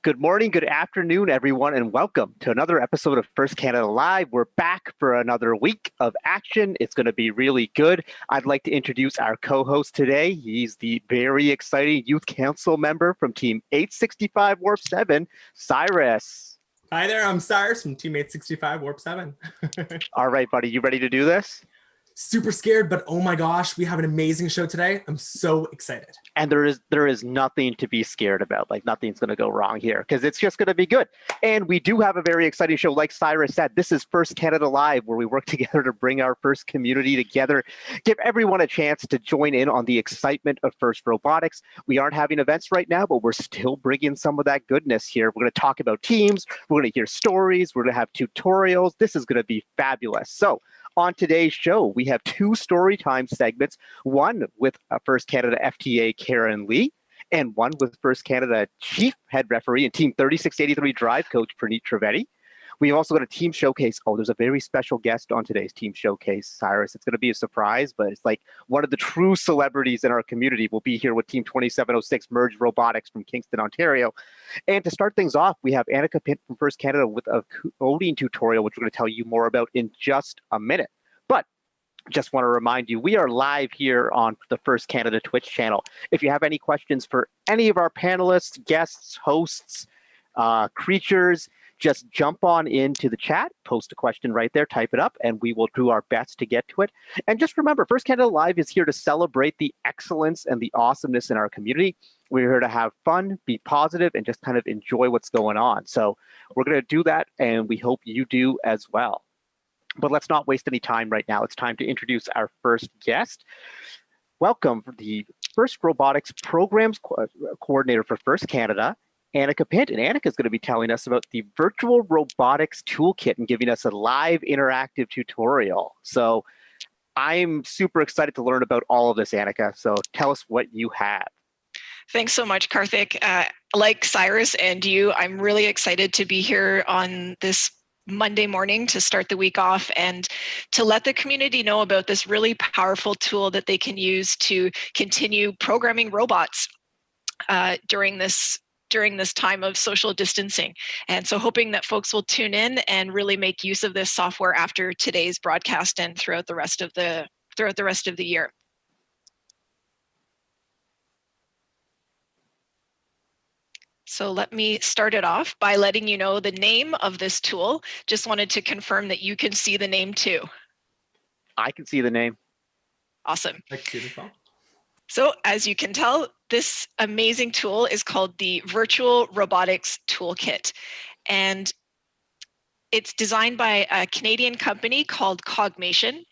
Good morning, good afternoon, everyone, and welcome to another episode of First Canada Live. We're back for another week of action. It's going to be really good. I'd like to introduce our co-host today. He's the very exciting Youth Council member from Team 865 Warp 7, Cyrus. Hi there, I'm Cyrus from Team 865 Warp 7. All right, buddy, you ready to do this? Super scared, but oh my gosh, we have an amazing show today. I'm so excited. And there is nothing to be scared about. Like, nothing's going to go wrong here because it's just going to be good. And we do have a very exciting show. Like Cyrus said, this is First Canada Live, where we work together to bring our first community together, give everyone a chance to join in on the excitement of First Robotics. We aren't having events right now, but we're still bringing some of that goodness here. We're going to talk about teams. We're going to hear stories. We're going to have tutorials. This is going to be fabulous. So on today's show, we have two story time segments, one with First Canada FTA Karen Lee, and one with First Canada Chief Head Referee and Team 3683 Drive Coach Pranit Trivedi. We've also got a team showcase. Oh, there's a very special guest on today's team showcase, Cyrus. It's going to be a surprise, but it's like one of the true celebrities in our community will be here with Team 2706 Merge Robotics from Kingston, Ontario. And to start things off, we have Annika Pint from First Canada with a coding tutorial, which we're going to tell you more about in just a minute. But just want to remind you, we are live here on the First Canada Twitch channel. If you have any questions for any of our panelists, guests, hosts, creatures, just jump on into the chat, post a question right there, type it up, and we will do our best to get to it. And just remember, First Canada Live is here to celebrate the excellence and the awesomeness in our community. We're here to have fun, be positive, and just kind of enjoy what's going on. So we're going to do that, and we hope you do as well. But let's not waste any time right now. It's time to introduce our first guest. Welcome, the First Robotics Programs Coordinator for First Canada, Annika Pint. And Annika is going to be telling us about the Virtual Robotics Toolkit and giving us a live interactive tutorial. So I'm super excited to learn about all of this, Annika. So tell us what you have. Thanks so much, Karthik. Like Cyrus and you, I'm really excited to be here on this Monday morning to start the week off and to let the community know about this really powerful tool that they can use to continue programming robots during this time of social distancing. And so hoping that folks will tune in and really make use of this software after today's broadcast and throughout the rest of the year. So let me start it off by letting you know the name of this tool. Just wanted to confirm that you can see the name too. I can see the name. Awesome. I can see it as well. So as you can tell, this amazing tool is called the Virtual Robotics Toolkit. And it's designed by a Canadian company called Cogmation.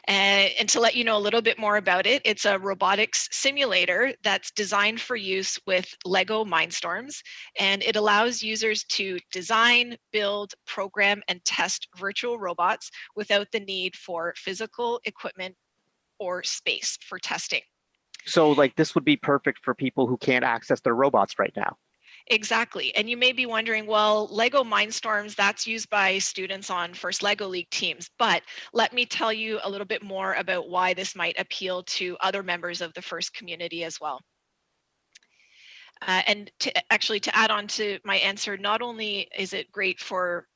And to let you know a little bit more about it, it's a robotics simulator that's designed for use with Lego Mindstorms, and it allows users to design, build, program, and test virtual robots without the need for physical equipment or space for testing. So like this would be perfect for people who can't access their robots right now. Exactly. And you may be wondering, well, Lego Mindstorms, that's used by students on First Lego League teams. But let me tell you a little bit more about why this might appeal to other members of the First community as well. And to add on to my answer, not only is it great for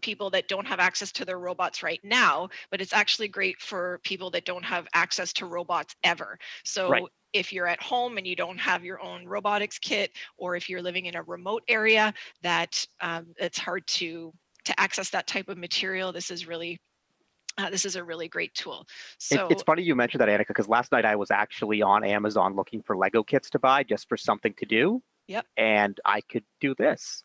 people that don't have access to their robots right now, but it's actually great for people that don't have access to robots ever. So right. If you're at home and you don't have your own robotics kit, or if you're living in a remote area that it's hard to access that type of material, this is a really great tool. So it's funny you mentioned that, Annika, because last night I was actually on Amazon looking for Lego kits to buy just for something to do. Yep. And I could do this.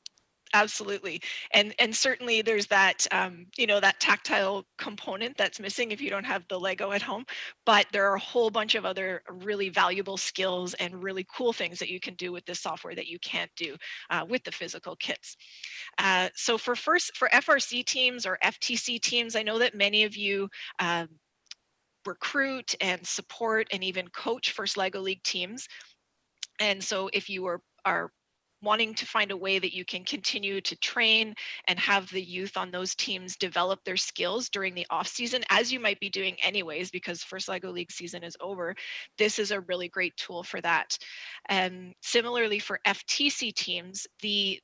Absolutely. And certainly there's that, that tactile component that's missing if you don't have the Lego at home, but there are a whole bunch of other really valuable skills and really cool things that you can do with this software that you can't do with the physical kits. So for FRC teams or FTC teams, I know that many of you recruit and support and even coach First Lego League teams. And so if you are wanting to find a way that you can continue to train and have the youth on those teams develop their skills during the off season, as you might be doing anyways, because First LEGO League season is over, this is a really great tool for that. And similarly for FTC teams, the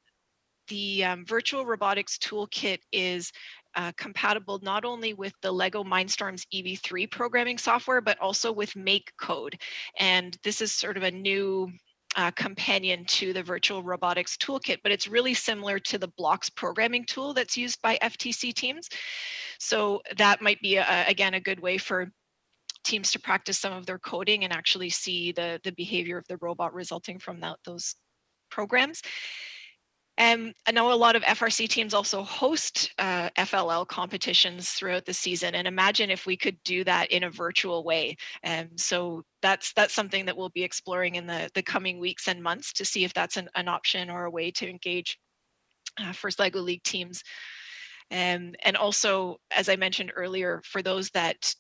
virtual robotics toolkit is compatible not only with the LEGO Mindstorms EV3 programming software, but also with MakeCode. And this is sort of a new companion to the virtual robotics toolkit, but it's really similar to the blocks programming tool that's used by FTC teams. So that might be, again, a good way for teams to practice some of their coding and actually see the behavior of the robot resulting from those programs. And I know a lot of FRC teams also host FLL competitions throughout the season, and imagine if we could do that in a virtual way. And so that's something that we'll be exploring in the coming weeks and months to see if that's an option or a way to engage First LEGO League teams. And also, as I mentioned earlier, for those that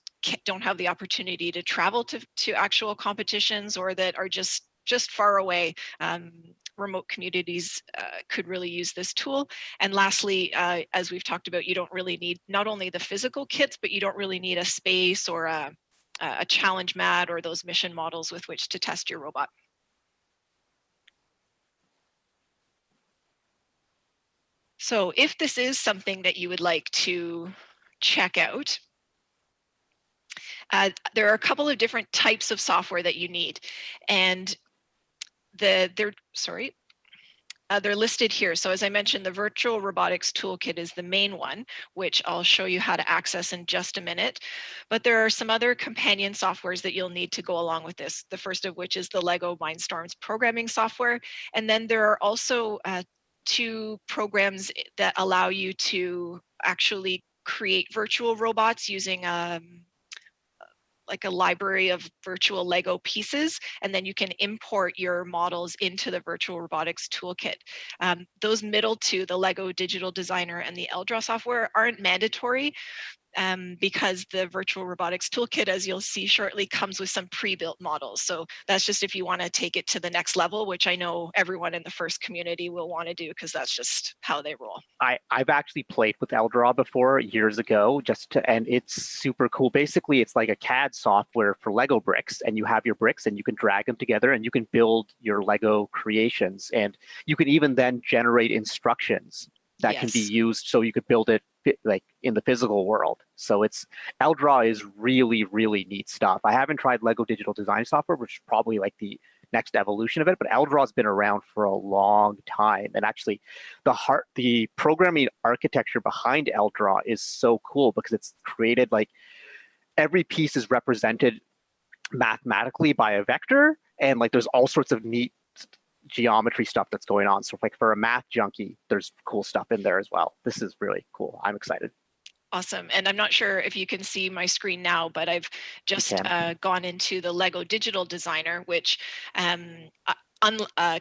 don't have the opportunity to travel to actual competitions or that are just far away, remote communities could really use this tool. And lastly, as we've talked about, you don't really need not only the physical kits, but you don't really need a space or a challenge mat or those mission models with which to test your robot. So if this is something that you would like to check out, there are a couple of different types of software that you need. And they're listed here. So as I mentioned, the Virtual Robotics Toolkit is the main one, which I'll show you how to access in just a minute. But there are some other companion softwares that you'll need to go along with this. The first of which is the LEGO Mindstorms programming software. And then there are also 2 programs that allow you to actually create virtual robots using like a library of virtual Lego pieces, and then you can import your models into the Virtual Robotics Toolkit. Those middle 2, the Lego Digital Designer and the LDRAW software, aren't mandatory, because the Virtual Robotics Toolkit, as you'll see shortly, comes with some pre-built models. So that's just if you want to take it to the next level, which I know everyone in the FIRST community will want to do because that's just how they roll. I've actually played with LDRAW before years ago, and it's super cool. Basically, it's like a CAD software for Lego bricks, and you have your bricks and you can drag them together and you can build your Lego creations. And you can even then generate instructions that can be used so you could build it like in the physical world. So LDRAW is really, really neat stuff. I haven't tried Lego Digital Design software, which is probably like the next evolution of it, but LDRAW has been around for a long time. And actually the programming architecture behind LDRAW is so cool because it's created like every piece is represented mathematically by a vector, and like there's all sorts of neat geometry stuff that's going on. So like for a math junkie, there's cool stuff in there as well. This is really cool. I'm excited. Awesome. And I'm not sure if you can see my screen now, but I've just gone into the Lego Digital Designer, which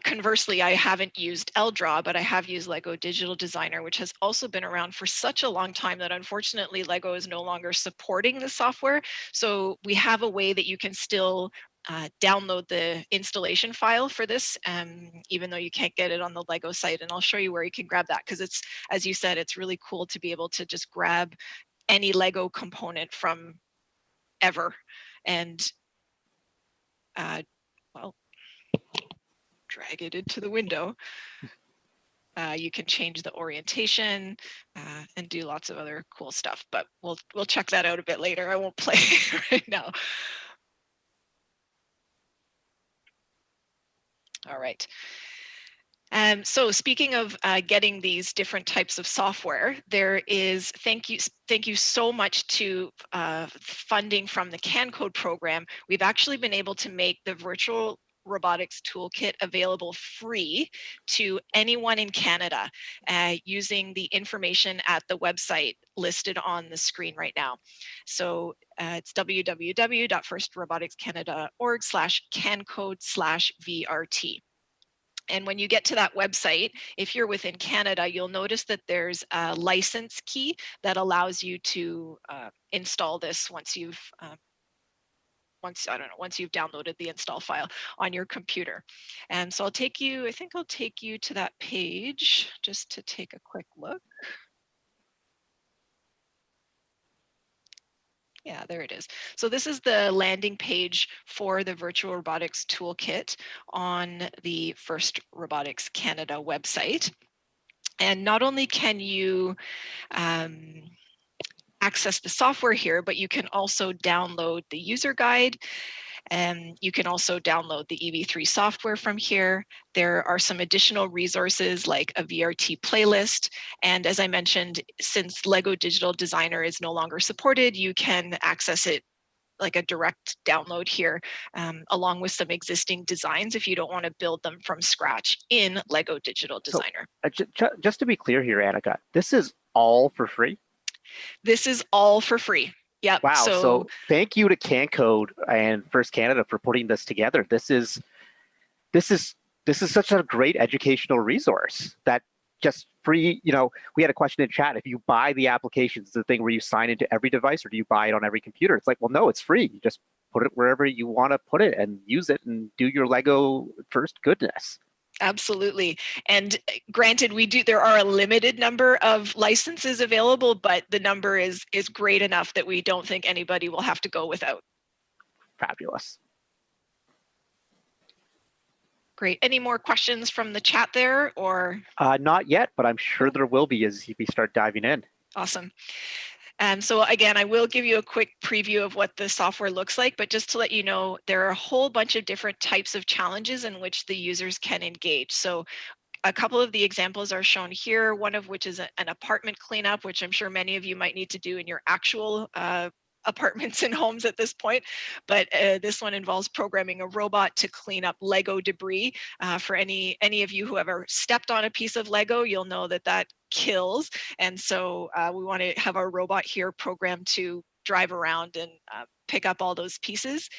conversely, I haven't used LDRAW, but I have used Lego Digital Designer, which has also been around for such a long time that unfortunately Lego is no longer supporting the software. So we have a way that you can still download the installation file for this, even though you can't get it on the Lego site. And I'll show you where you can grab that, because it's, as you said, it's really cool to be able to just grab any Lego component from ever. And well, drag it into the window. You can change the orientation and do lots of other cool stuff, but we'll check that out a bit later. I won't play right now. All right. So speaking of getting these different types of software, there is, thank you so much to funding from the CanCode program. We've actually been able to make the Virtual Robotics Toolkit available free to anyone in Canada using the information at the website listed on the screen right now. So it's www.firstroboticcanada.org/cancode/VRT. And when you get to that website, if you're within Canada, you'll notice that there's a license key that allows you to install this once you've once, I don't know, once you've downloaded the install file on your computer. And so I think I'll take you to that page just to take a quick look. Yeah, there it is. So this is the landing page for the Virtual Robotics Toolkit on the First Robotics Canada website. And not only can you access the software here, but you can also download the user guide, and you can also download the EV3 software from here. There are some additional resources like a VRT playlist. And as I mentioned, since Lego Digital Designer is no longer supported, you can access it like a direct download here, along with some existing designs if you don't want to build them from scratch in Lego Digital Designer. So, just to be clear here, Annika, this is all for free? This is all for free. Yep. Wow. So thank you to CanCode and First Canada for putting this together. This is such a great educational resource that just free, we had a question in chat. If you buy the applications, the thing where you sign into every device, or do you buy it on every computer? It's like, well, no, it's free. You just put it wherever you want to put it and use it and do your Lego first goodness. Absolutely. And granted, there are a limited number of licenses available, but the number is great enough that we don't think anybody will have to go without. Fabulous. Great. Any more questions from the chat there, or? Not yet, but I'm sure there will be as we start diving in. Awesome. So again, I will give you a quick preview of what the software looks like, but just to let you know, there are a whole bunch of different types of challenges in which the users can engage. So a couple of the examples are shown here, one of which is an apartment cleanup, which I'm sure many of you might need to do in your actual apartments and homes at this point, but this one involves programming a robot to clean up Lego debris. For any of you who ever stepped on a piece of Lego, you'll know that kills, and so we want to have our robot here programmed to drive around and pick up all those pieces.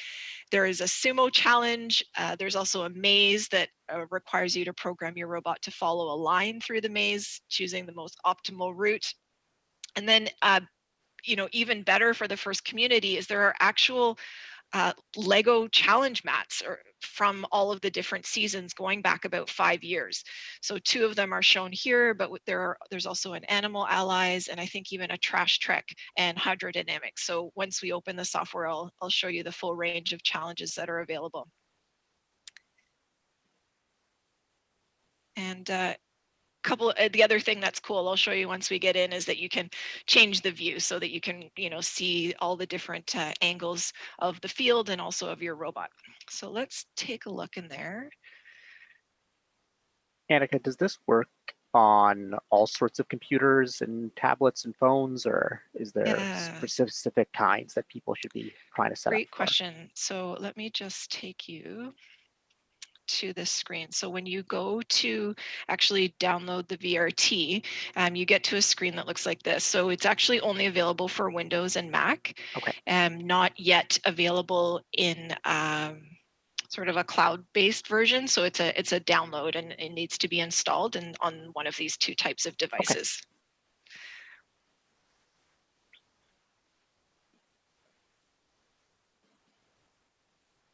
There is a sumo challenge. There's also a maze that requires you to program your robot to follow a line through the maze, choosing the most optimal route. And then even better for the first community is there are actual Lego challenge mats from all of the different seasons going back about 5 years. So 2 of them are shown here, but there's also an Animal Allies, and I think even a Trash Trek and Hydrodynamics. So once we open the software, I'll show you the full range of challenges that are available. And the other thing that's cool, I'll show you once we get in, is that you can change the view so that you can see all the different angles of the field and also of your robot. So let's take a look in there. Annika, does this work on all sorts of computers and tablets and phones, or is there specific kinds that people should be trying to set up? Great question. So let me just take you to this screen. So when you go to actually download the VRT, you get to a screen that looks like this. So it's actually only available for Windows and Mac, not yet available in sort of a cloud-based version. So it's a download, and it needs to be installed on one of these 2 types of devices.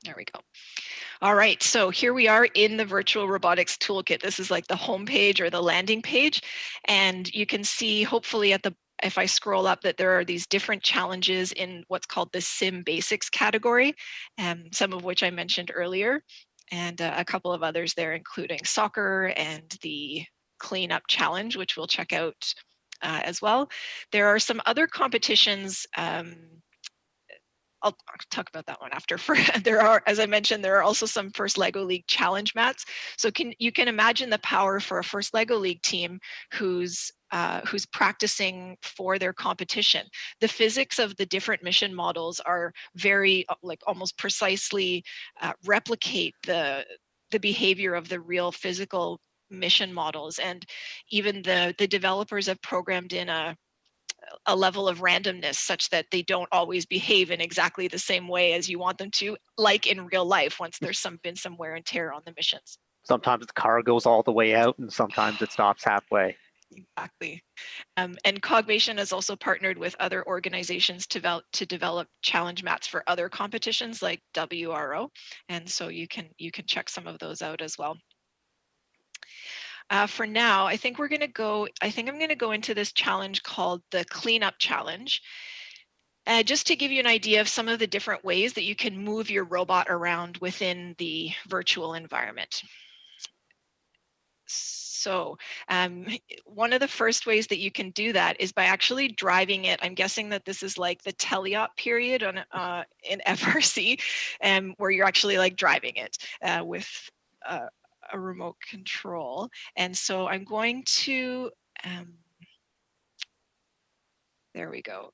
There we go. All right, so here we are in the Virtual Robotics Toolkit. This is like the home page or the landing page. And you can see, hopefully if I scroll up, that there are these different challenges in what's called the Sim Basics category, some of which I mentioned earlier, and a couple of others there, including soccer and the cleanup challenge, which we'll check out as well. There are some other competitions. I'll talk about that one after. As I mentioned, there are also some First Lego League challenge mats. So you can imagine the power for a First Lego League team who's practicing for their competition. The physics of the different mission models are very, almost precisely replicate the behavior of the real physical mission models. And even the developers have programmed in a level of randomness such that they don't always behave in exactly the same way as you want them to, like in real life, once there's been some wear and tear on the missions. Sometimes the car goes all the way out and sometimes it stops halfway. Exactly. And Cogbation has also partnered with other organizations to develop challenge mats for other competitions like WRO. And so you can check some of those out as well. For now, I think I'm going to go into this challenge called the Cleanup Challenge. Just to give you an idea of some of the different ways that you can move your robot around within the virtual environment. So one of the first ways that you can do that is by actually driving it. I'm guessing that this is like the teleop period on in FRC, where you're actually like driving it with a remote control. And so I'm going to, there we go.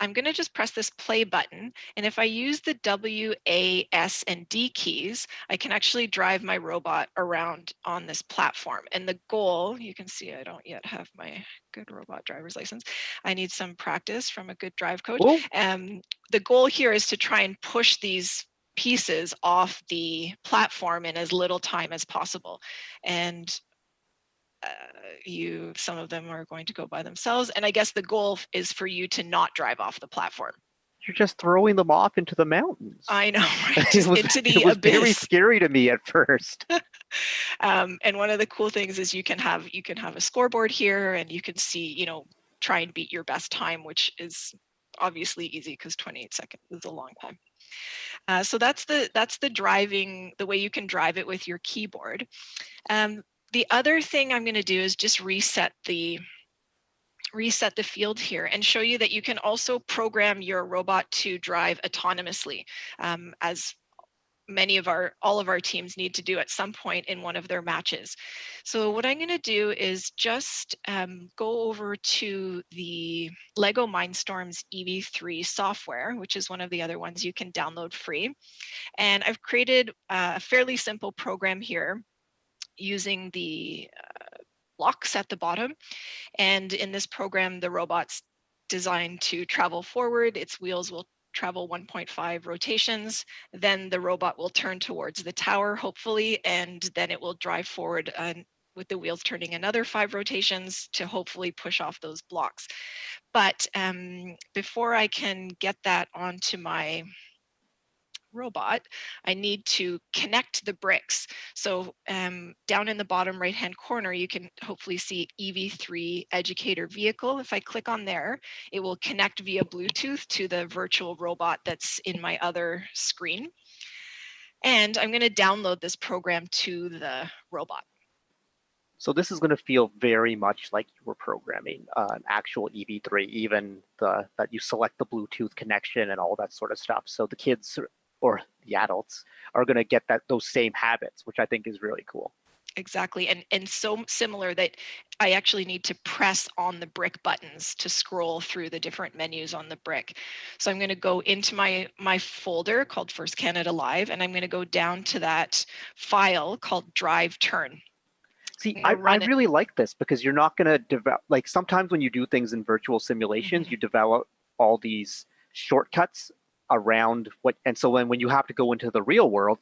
I'm going to just press this play button. And if I use the W, A, S, and D keys, I can actually drive my robot around on this platform. And the goal, you can see I don't yet have my good robot driver's license. I need some practice from a good drive coach. The goal here is to try and push these pieces off the platform in as little time as possible. And some of them are going to go by themselves. And I guess the goal is for you to not drive off the platform. You're just throwing them off into the mountains. I know, right? Just into the it was abyss. Very scary to me at first. And one of the cool things is you can have a scoreboard here, and you can see, try and beat your best time, which is obviously easy because 28 seconds is a long time. So that's the driving, the way you can drive it with your keyboard. The other thing I'm going to do is just reset the field here and show you that you can also program your robot to drive autonomously, as all of our teams need to do at some point in one of their matches. So what I'm going to do is just go over to the Lego Mindstorms EV3 software, which is one of the other ones you can download free. And I've created a fairly simple program here using the blocks at the bottom. And in this program, the robot's designed to travel forward. Its wheels will travel 1.5 rotations. Then the robot will turn towards the tower, hopefully, and then it will drive forward with the wheels turning another 5 rotations to hopefully push off those blocks. But before I can get that onto my robot, I need to connect the bricks. So down in the bottom right hand corner, you can hopefully see EV3 educator vehicle. If I click on there, it will connect via Bluetooth to the virtual robot that's in my other screen. And I'm going to download this program to the robot. So this is going to feel very much like you were programming an actual EV3, even that you select the Bluetooth connection and all that sort of stuff. So the kids or the adults are going to get those same habits, which I think is really cool. Exactly, and so similar that I actually need to press on the brick buttons to scroll through the different menus on the brick. So I'm going to go into my folder called First Canada Live, and I'm going to go down to that file called Drive Turn. See, I really like this because you're not going to develop, like sometimes when you do things in virtual simulations, you develop all these shortcuts around and so when you have to go into the real world,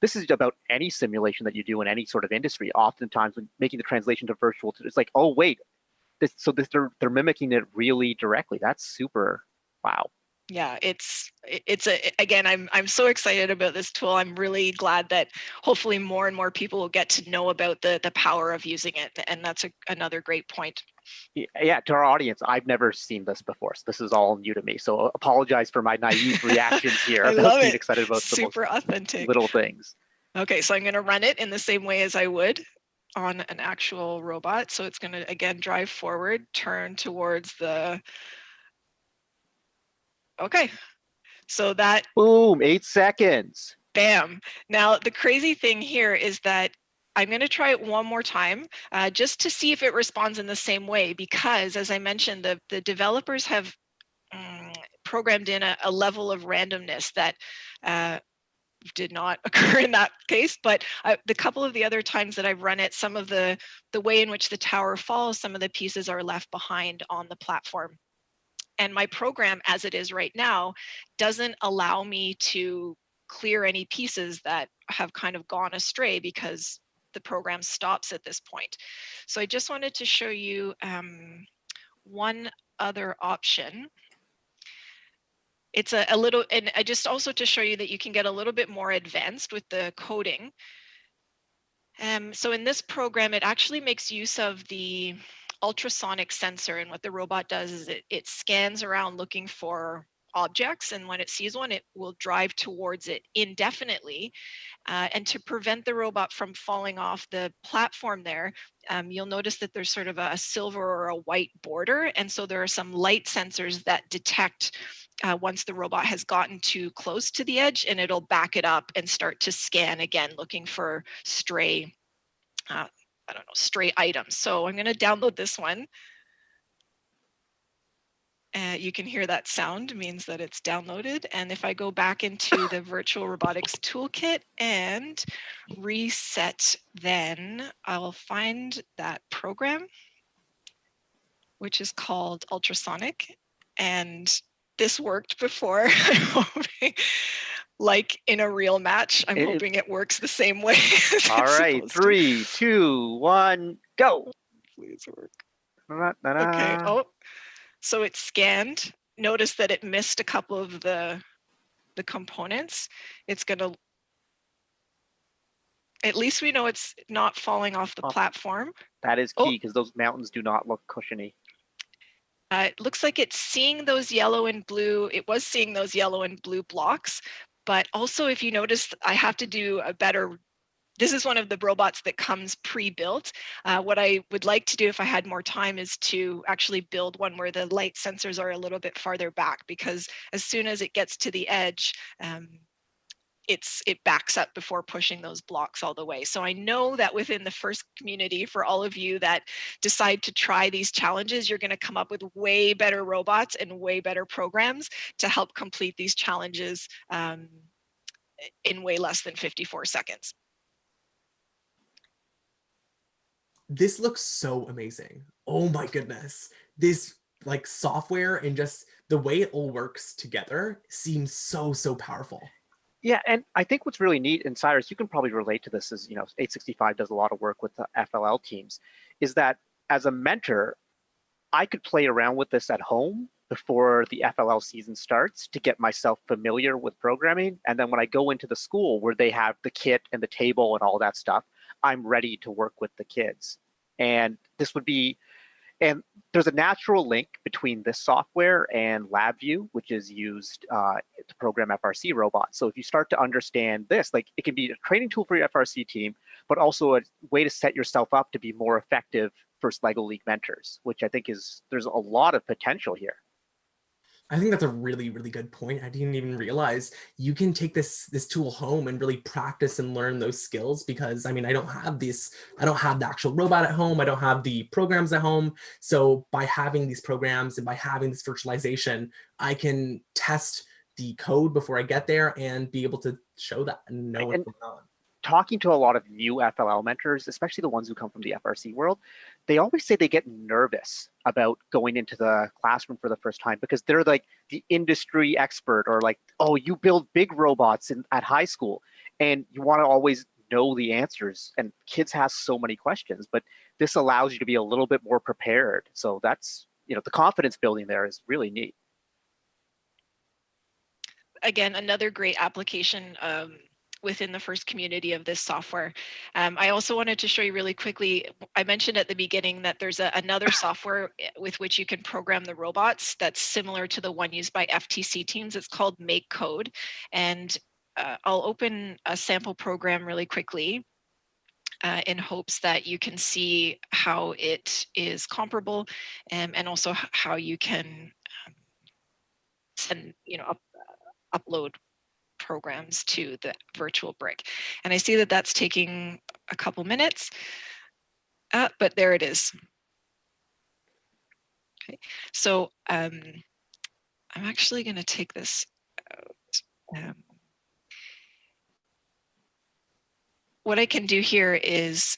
this is about any simulation that you do in any sort of industry. Oftentimes when making the translation to virtual, it's like, oh wait, they're mimicking it really directly. That's super, wow. Yeah, again, I'm so excited about this tool. I'm really glad that hopefully more and more people will get to know about the power of using it. And that's another great point. Yeah, to our audience, I've never seen this before. So this is all new to me. So apologize for my naive reactions here about being excited about super authentic little things. Okay, so I'm going to run it in the same way as I would on an actual robot. So it's going to, again, drive forward, turn towards the... Okay, so that... Boom, 8 seconds. Bam. Now, the crazy thing here is that I'm going to try it one more time just to see if it responds in the same way, because as I mentioned, the developers have programmed in a level of randomness that did not occur in that case. But the couple of the other times that I've run it, some of the way in which the tower falls, some of the pieces are left behind on the platform. And my program, as it is right now, doesn't allow me to clear any pieces that have kind of gone astray because the program stops at this point. So I just wanted to show you one other option. It's a little, and I just also to show you that you can get a little bit more advanced with the coding. So in this program, it actually makes use of the ultrasonic sensor, and what the robot does is it scans around looking for objects, and when it sees one, it will drive towards it indefinitely. And to prevent the robot from falling off the platform there, you'll notice that there's sort of a silver or a white border, and so there are some light sensors that detect once the robot has gotten too close to the edge, and it'll back it up and start to scan again, looking for stray, I don't know, stray items. So I'm going to download this one. You can hear that sound, means that it's downloaded. And if I go back into the virtual robotics toolkit and reset, then I'll find that program, which is called ultrasonic. And this worked before. I'm hoping, like in a real match, I'm hoping it works the same way. All right, 3, 2, 1, go. Please work. Da-da-da-da. Okay. Oh, so it scanned. Notice that it missed a couple of the components. It's going to, at least we know it's not falling off the platform. That is key, because those mountains do not look cushiony. It looks like it's seeing those yellow and blue. It was seeing those yellow and blue blocks, but also if you notice, I have to do a better, this is one of the robots that comes pre-built. What I would like to do if I had more time is to actually build one where the light sensors are a little bit farther back, because as soon as it gets to the edge, it backs up before pushing those blocks all the way. So I know that within the FIRST community, for all of you that decide to try these challenges, you're going to come up with way better robots and way better programs to help complete these challenges in way less than 54 seconds. This looks so amazing. Oh my goodness. This like software and just the way it all works together seems so powerful. Yeah, and I think what's really neat, and Cyrus, you can probably relate to this, as 865 does a lot of work with the FLL teams, is that as a mentor, I could play around with this at home before the FLL season starts to get myself familiar with programming. And then when I go into the school where they have the kit and the table and all that stuff, I'm ready to work with the kids. And this would be, and there's a natural link between this software and LabVIEW, which is used to program FRC robots. So if you start to understand this, like it can be a training tool for your FRC team, but also a way to set yourself up to be more effective first LEGO League mentors, which I think there's a lot of potential here. I think that's a really good point. I didn't even realize you can take this tool home and really practice and learn those skills, because I mean, I don't have the actual robot at home. I don't have the programs at home. So by having these programs and by having this virtualization, I can test the code before I get there and be able to show that and know what's going on. Talking to a lot of new FLL mentors, especially the ones who come from the FRC world, they always say they get nervous about going into the classroom for the first time, because they're like the industry expert, or like, oh, you build big robots at high school, and you want to always know the answers. And kids have so many questions, but this allows you to be a little bit more prepared. So that's, the confidence building there is really neat. Again, another great application within the FIRST community of this software. I also wanted to show you really quickly, I mentioned at the beginning that there's another software with which you can program the robots that's similar to the one used by FTC teams. It's called MakeCode. And I'll open a sample program really quickly in hopes that you can see how it is comparable, and also how you can send, upload programs to the virtual brick. And I see that that's taking a couple minutes, but there it is. Okay, so I'm actually going to take this out. What I can do here is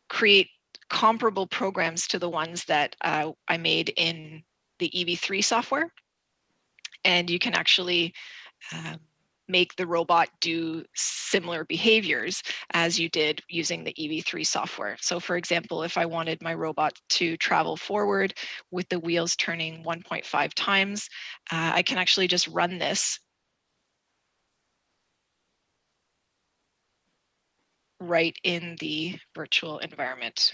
create comparable programs to the ones that I made in the EV3 software. And you can actually make the robot do similar behaviors as you did using the EV3 software. So for example, if I wanted my robot to travel forward with the wheels turning 1.5 times, I can actually just run this right in the virtual environment.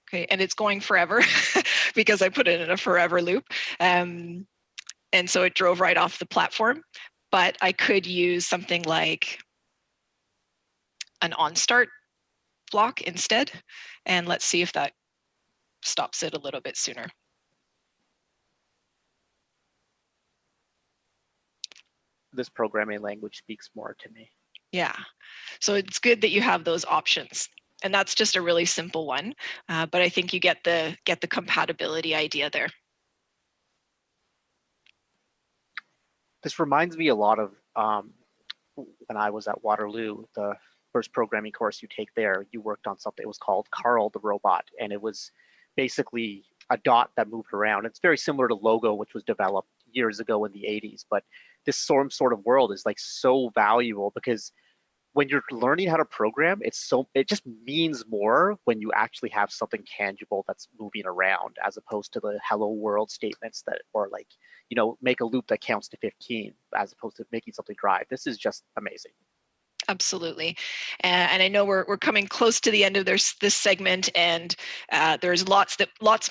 Okay, and it's going forever because I put it in a forever loop. And so it drove right off the platform, but I could use something like an on start block instead. And let's see if that stops it a little bit sooner. This programming language speaks more to me. Yeah, so it's good that you have those options. And that's just a really simple one, but I think you get the compatibility idea there. This reminds me a lot of when I was at Waterloo, the first programming course you take there, you worked on something. It was called Carl the Robot, and it was basically a dot that moved around. It's very similar to Logo, which was developed years ago in the 80s, but this sort of world is like so valuable because when you're learning how to program, it just means more when you actually have something tangible that's moving around, as opposed to the hello world statements that, or like, you know, make a loop that counts to 15, as opposed to making something drive. This is just amazing. Absolutely. And I know we're coming close to the end of this segment, and there's lots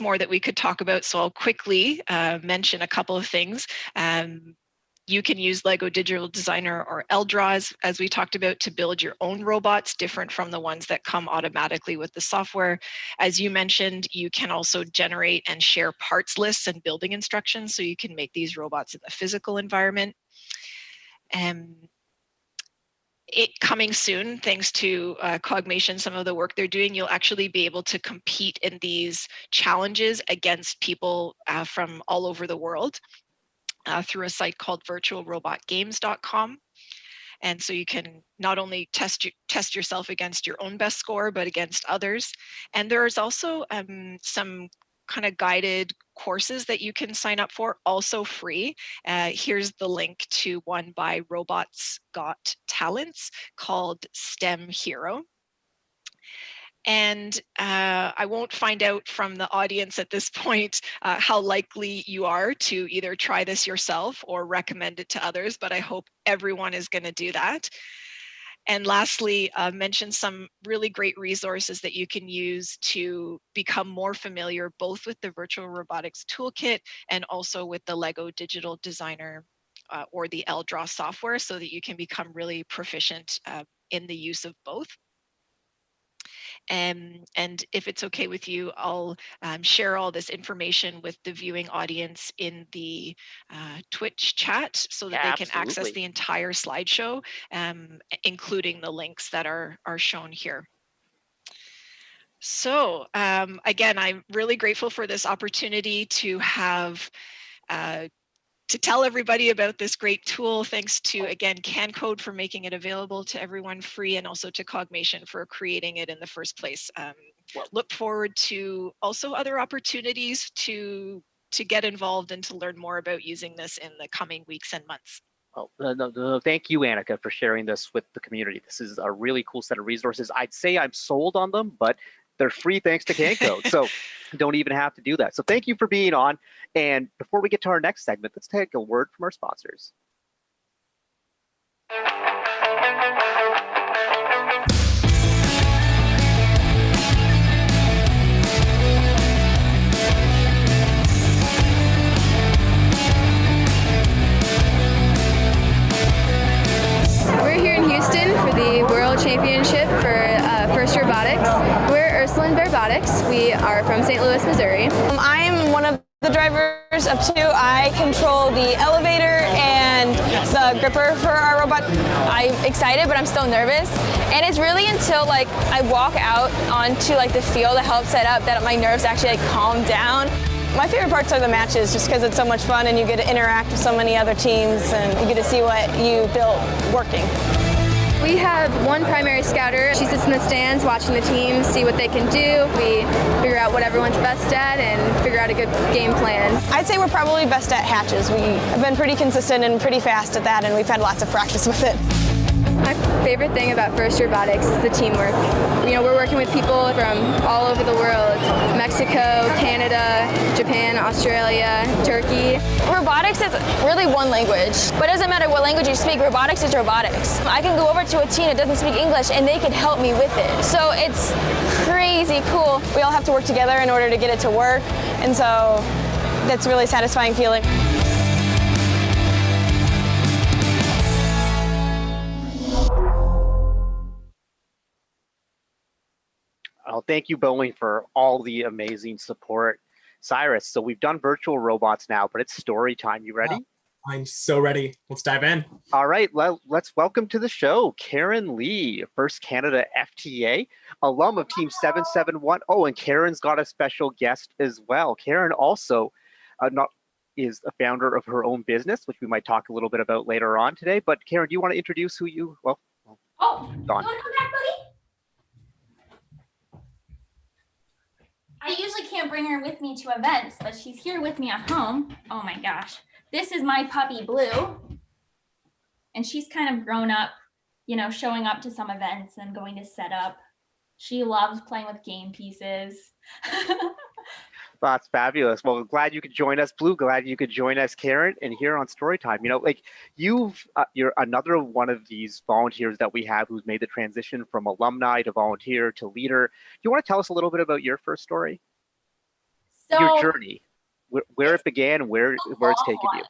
more that we could talk about. So I'll quickly mention a couple of things. You can use Lego Digital Designer or LDRAW, as we talked about, to build your own robots, different from the ones that come automatically with the software. As you mentioned, you can also generate and share parts lists and building instructions, so you can make these robots in the physical environment. It coming soon, thanks to Cogmation, some of the work they're doing, you'll actually be able to compete in these challenges against people from all over the world. Through a site called virtualrobotgames.com. And so you can not only test yourself against your own best score, but against others. And there's also some kind of guided courses that you can sign up for, also free. Here's the link to one by Robots Got Talents called STEM Hero. And I won't find out from the audience at this point how likely you are to either try this yourself or recommend it to others, but I hope everyone is going to do that. And lastly, mention some really great resources that you can use to become more familiar both with the Virtual Robotics Toolkit and also with the Lego Digital Designer or the LDRAW software, so that you can become really proficient in the use of both. And if it's okay with you, I'll share all this information with the viewing audience in the Twitch chat, so that they can access the entire slideshow, including the links that are shown here. So again, I'm really grateful for this opportunity to have to tell everybody about this great tool. Thanks to, again, CanCode for making it available to everyone free, and also to Cogmation for creating it in the first place. Look forward to also other opportunities to get involved and to learn more about using this in the coming weeks and months. Oh, no, thank you, Annika, for sharing this with the community. This is a really cool set of resources. I'd say I'm sold on them, but they're free thanks to CanCode, so don't even have to do that. So thank you for being on. And before we get to our next segment, let's take a word from our sponsors. We're here in Houston for the World Championship for First Robotics. We're Ursuline Robotics. We are from St. Louis, Missouri. I'm one of the drivers of two. I control the elevator and the gripper for our robot. I'm excited, but I'm still nervous. And it's really until like I walk out onto like the field to help set up that my nerves actually like calm down. My favorite parts are the matches, just because it's so much fun and you get to interact with so many other teams and you get to see what you built working. We have one primary scouter. She sits in the stands watching the teams, see what they can do. We figure out what everyone's best at and figure out a good game plan. I'd say we're probably best at hatches. We have been pretty consistent and pretty fast at that, and we've had lots of practice with it. My favorite thing about First Robotics is the teamwork. You know, we're working with people from all over the world: Mexico, Canada, Japan, Australia, Turkey. Robotics is really one language, but it doesn't matter what language you speak, robotics is robotics. I can go over to a team that doesn't speak English and they can help me with it. So it's crazy cool. We all have to work together in order to get it to work, and so that's a really satisfying feeling. Oh, thank you, Boeing, for all the amazing support. Cyrus, so we've done virtual robots now, but it's story time. You ready? I'm so ready. Let's dive in. All right, let's welcome to the show Karen Lee, First Canada FTA, alum of Team 771. Oh, and Karen's got a special guest as well. Karen also is a founder of her own business, which we might talk a little bit about later on today. But Karen, do you want to introduce who you, Oh, you gone. want to come back, buddy? I usually can't bring her with me to events, but she's here with me at home. Oh my gosh. This is my puppy, Blue. And she's kind of grown up, you know, showing up to some events and going to set up. She loves playing with game pieces. That's fabulous. Well, glad you could join us, Blue. Glad you could join us, Karen, and here on Storytime. You know, like you're another one of these volunteers that we have who's made the transition from alumni to volunteer to leader. Do you want to tell us a little bit about your first story? So, your journey, where it began, where it's taken you.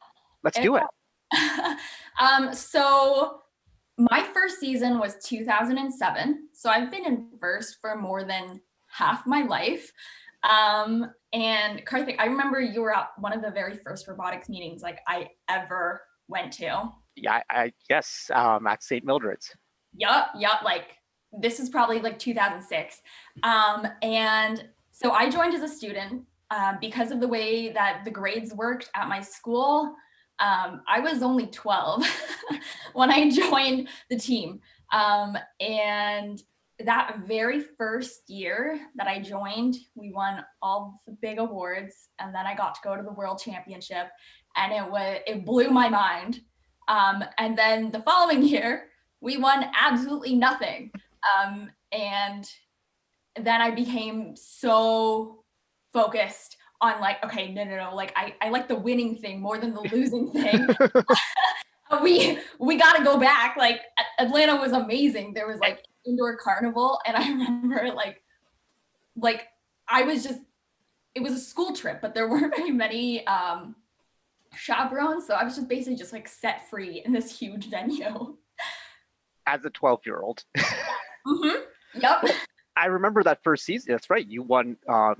Let's do it. So my first season was 2007. So I've been in first for more than half my life. And Karthik, I remember you were at one of the very first robotics meetings like I ever went to. Yeah, yes, at St. Mildred's. Yup, like this is probably like 2006. And so I joined as a student because of the way that the grades worked at my school. I was only 12 when I joined the team. And that very first year that I joined, we won all the big awards, and then I got to go to the World Championship, and it blew my mind. And then the following year, we won absolutely nothing. And then I became so focused on like, okay, no, like I like the winning thing more than the losing thing. We got to go back. Like Atlanta was amazing. There was like indoor carnival, and I remember like I was just, it was a school trip, but there weren't very many chaperones, so I was just basically just like set free in this huge venue as a 12-year-old. Yep. I remember that first season. That's right. You won a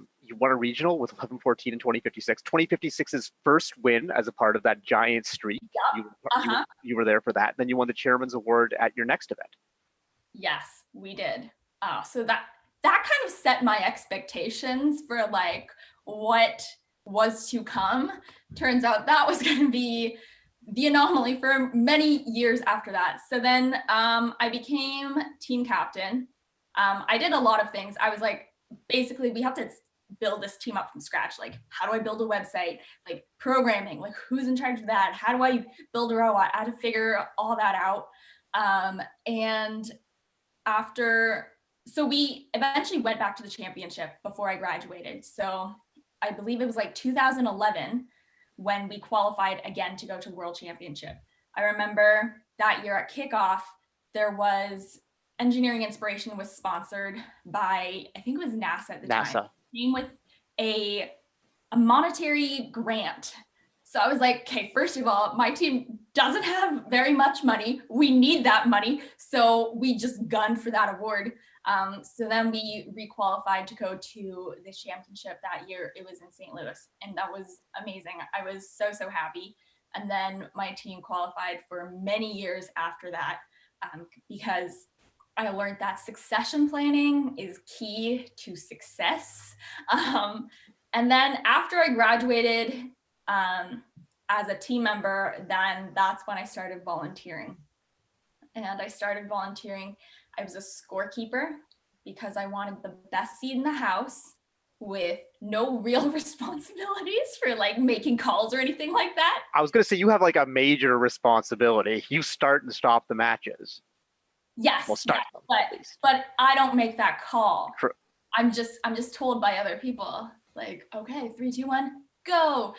regional with 11-14 and 2056. 2056's first win as a part of that giant streak. Yep. You were there for that. Then you won the Chairman's Award at your next event. Yes, we did. So that kind of set my expectations for like what was to come. Turns out that was going to be the anomaly for many years after that. So then I became team captain. I did a lot of things. I was like, basically, we have to build this team up from scratch. Like, how do I build a website? Like programming, like who's in charge of that? How do I build a robot? I had to figure all that out. And so we eventually went back to the championship before I graduated. So I believe it was like 2011 when we qualified again to go to the World Championship. I remember that year at kickoff, there was Engineering Inspiration was sponsored by, I think it was NASA at the time. Came with a monetary grant. So I was like, okay, first of all, my team doesn't have very much money. We need that money. So we just gunned for that award. So then we requalified to go to the championship that year. It was in St. Louis, and that was amazing. I was so happy. And then my team qualified for many years after that because I learned that succession planning is key to success. And then after I graduated as a team member, then that's when I started volunteering. and I started volunteering. I was a scorekeeper because I wanted the best seat in the house with no real responsibilities for like making calls or anything like that. I was going to say, you have like a major responsibility. You start and stop the matches. Yes, Well, start yes, them, at least. but I don't make that call. True. I'm just told by other people, like, okay, 3, 2, 1, go.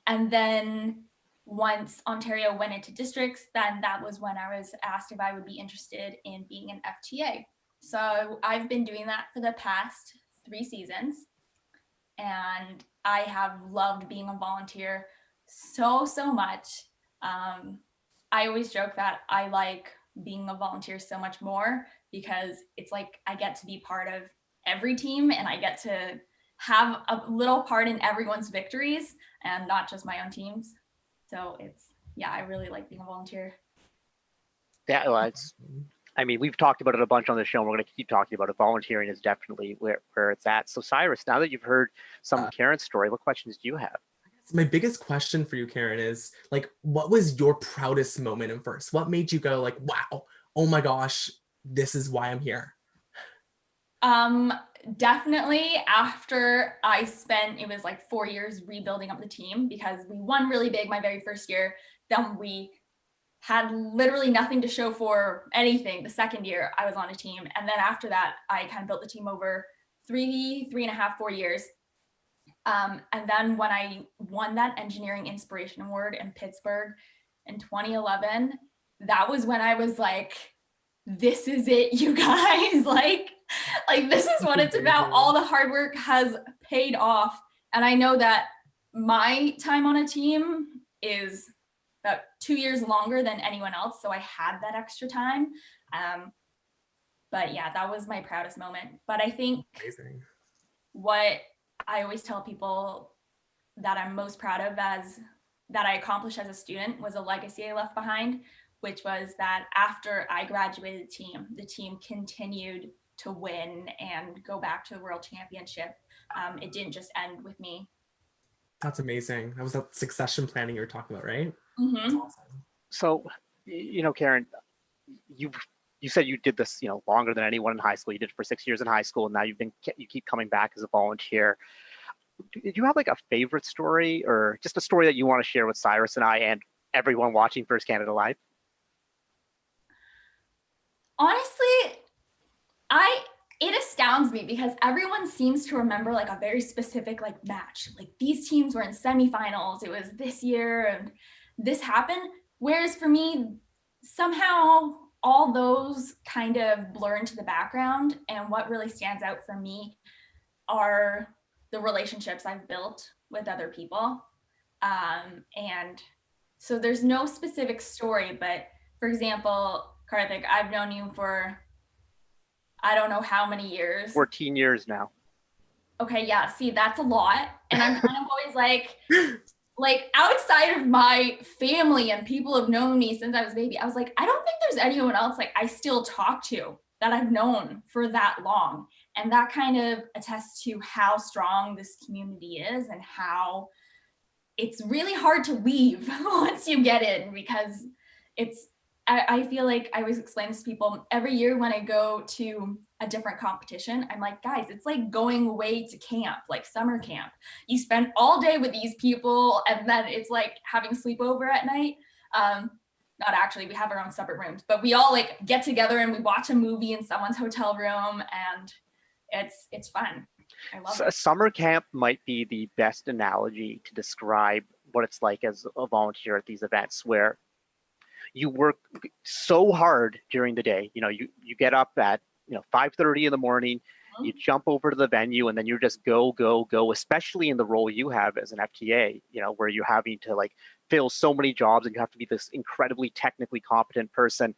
And then once Ontario went into districts, then that was when I was asked if I would be interested in being an FTA. So I've been doing that for the past 3 seasons, and I have loved being a volunteer so much. I always joke that I like being a volunteer so much more because it's like I get to be part of every team and I get to have a little part in everyone's victories and not just my own teams. So yeah, I really like being a volunteer. Yeah, well, I mean, we've talked about it a bunch on the show, and we're going to keep talking about it. Volunteering is definitely where it's at. So Cyrus, now that you've heard some of Karen's story, what questions do you have? My biggest question for you, Karen, is like, what was your proudest moment in first? What made you go like, wow, oh my gosh, this is why I'm here? Definitely after I spent, it was like 4 years rebuilding up the team because we won really big my very first year. Then we had literally nothing to show for anything the second year I was on a team. And then after that, I kind of built the team over 3.5, 4 years. And then when I won that Engineering Inspiration Award in Pittsburgh in 2011, that was when I was like, this is it, you guys. like this is what it's about. All the hard work has paid off. And I know that my time on a team is about 2 years longer than anyone else. So I had that extra time. But yeah, that was my proudest moment. But I think what I always tell people that I'm most proud of that I accomplished as a student was a legacy I left behind, which was that after I graduated the team continued to win and go back to the World Championship. It didn't just end with me. That's amazing. That was that succession planning you were talking about, right? Mm-hmm. That's awesome. So, Karen, you said you did this, longer than anyone in high school. You did it for 6 years in high school, and now you keep coming back as a volunteer. Did you have like a favorite story, or just a story that you want to share with Cyrus and I and everyone watching First Canada Live? Honestly, it astounds me because everyone seems to remember like a very specific like match. Like these teams were in semifinals. It was this year and this happened. Whereas for me, somehow all those kind of blur into the background. And what really stands out for me are the relationships I've built with other people. And so there's no specific story, but for example, Karthik, I've known you for I don't know how many years. 14 years now. Okay, yeah, see, that's a lot. And I'm kind of always like outside of my family and people have known me since I was a baby, I was like, I don't think there's anyone else like I still talk to that I've known for that long. And that kind of attests to how strong this community is and how it's really hard to leave once you get in because I feel like I always explain this to people every year when I go to a different competition, I'm like, guys, it's like going away to camp, like summer camp. You spend all day with these people and then it's like having sleepover at night. Not actually, we have our own separate rooms, but we all like get together and we watch a movie in someone's hotel room and it's fun. I love it. Summer camp might be the best analogy to describe what it's like as a volunteer at these events where you work so hard during the day. You get up at 5:30 in the morning, you jump over to the venue, and then you're just go, especially in the role you have as an FTA, where you're having to like fill so many jobs and you have to be this incredibly technically competent person.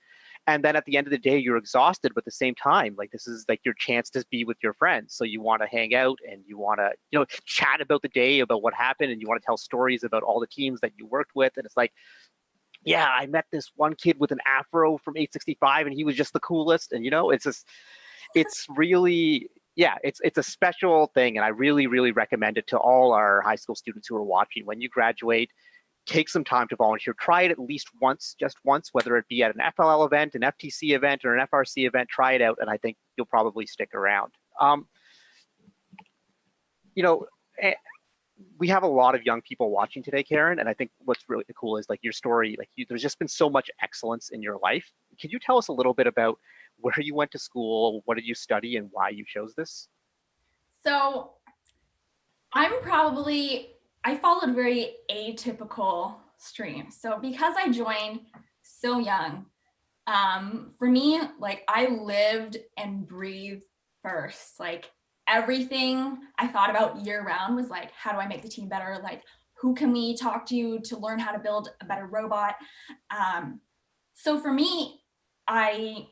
And then at the end of the day, you're exhausted, but at the same time, like this is like your chance to be with your friends. So you want to hang out and you want to, chat about the day, about what happened, and you want to tell stories about all the teams that you worked with. And it's like, yeah, I met this one kid with an afro from 865 and he was just the coolest. And, it's really, yeah, it's a special thing. And I really, really recommend it to all our high school students who are watching. When you graduate, take some time to volunteer. Try it at least once, just once, whether it be at an FLL event, an FTC event, or an FRC event. Try it out, and I think you'll probably stick around. You know, we have a lot of young people watching today, Karen, and I think what's really cool is like your story. Like, there's just been so much excellence in your life. Can you tell us a little bit about where you went to school, what did you study, and why you chose this? So I followed a very atypical stream. So because I joined so young, for me, like, I lived and breathed first. Like, everything I thought about year round was like, how do I make the team better? Like, who can we talk to learn how to build a better robot? So for me, I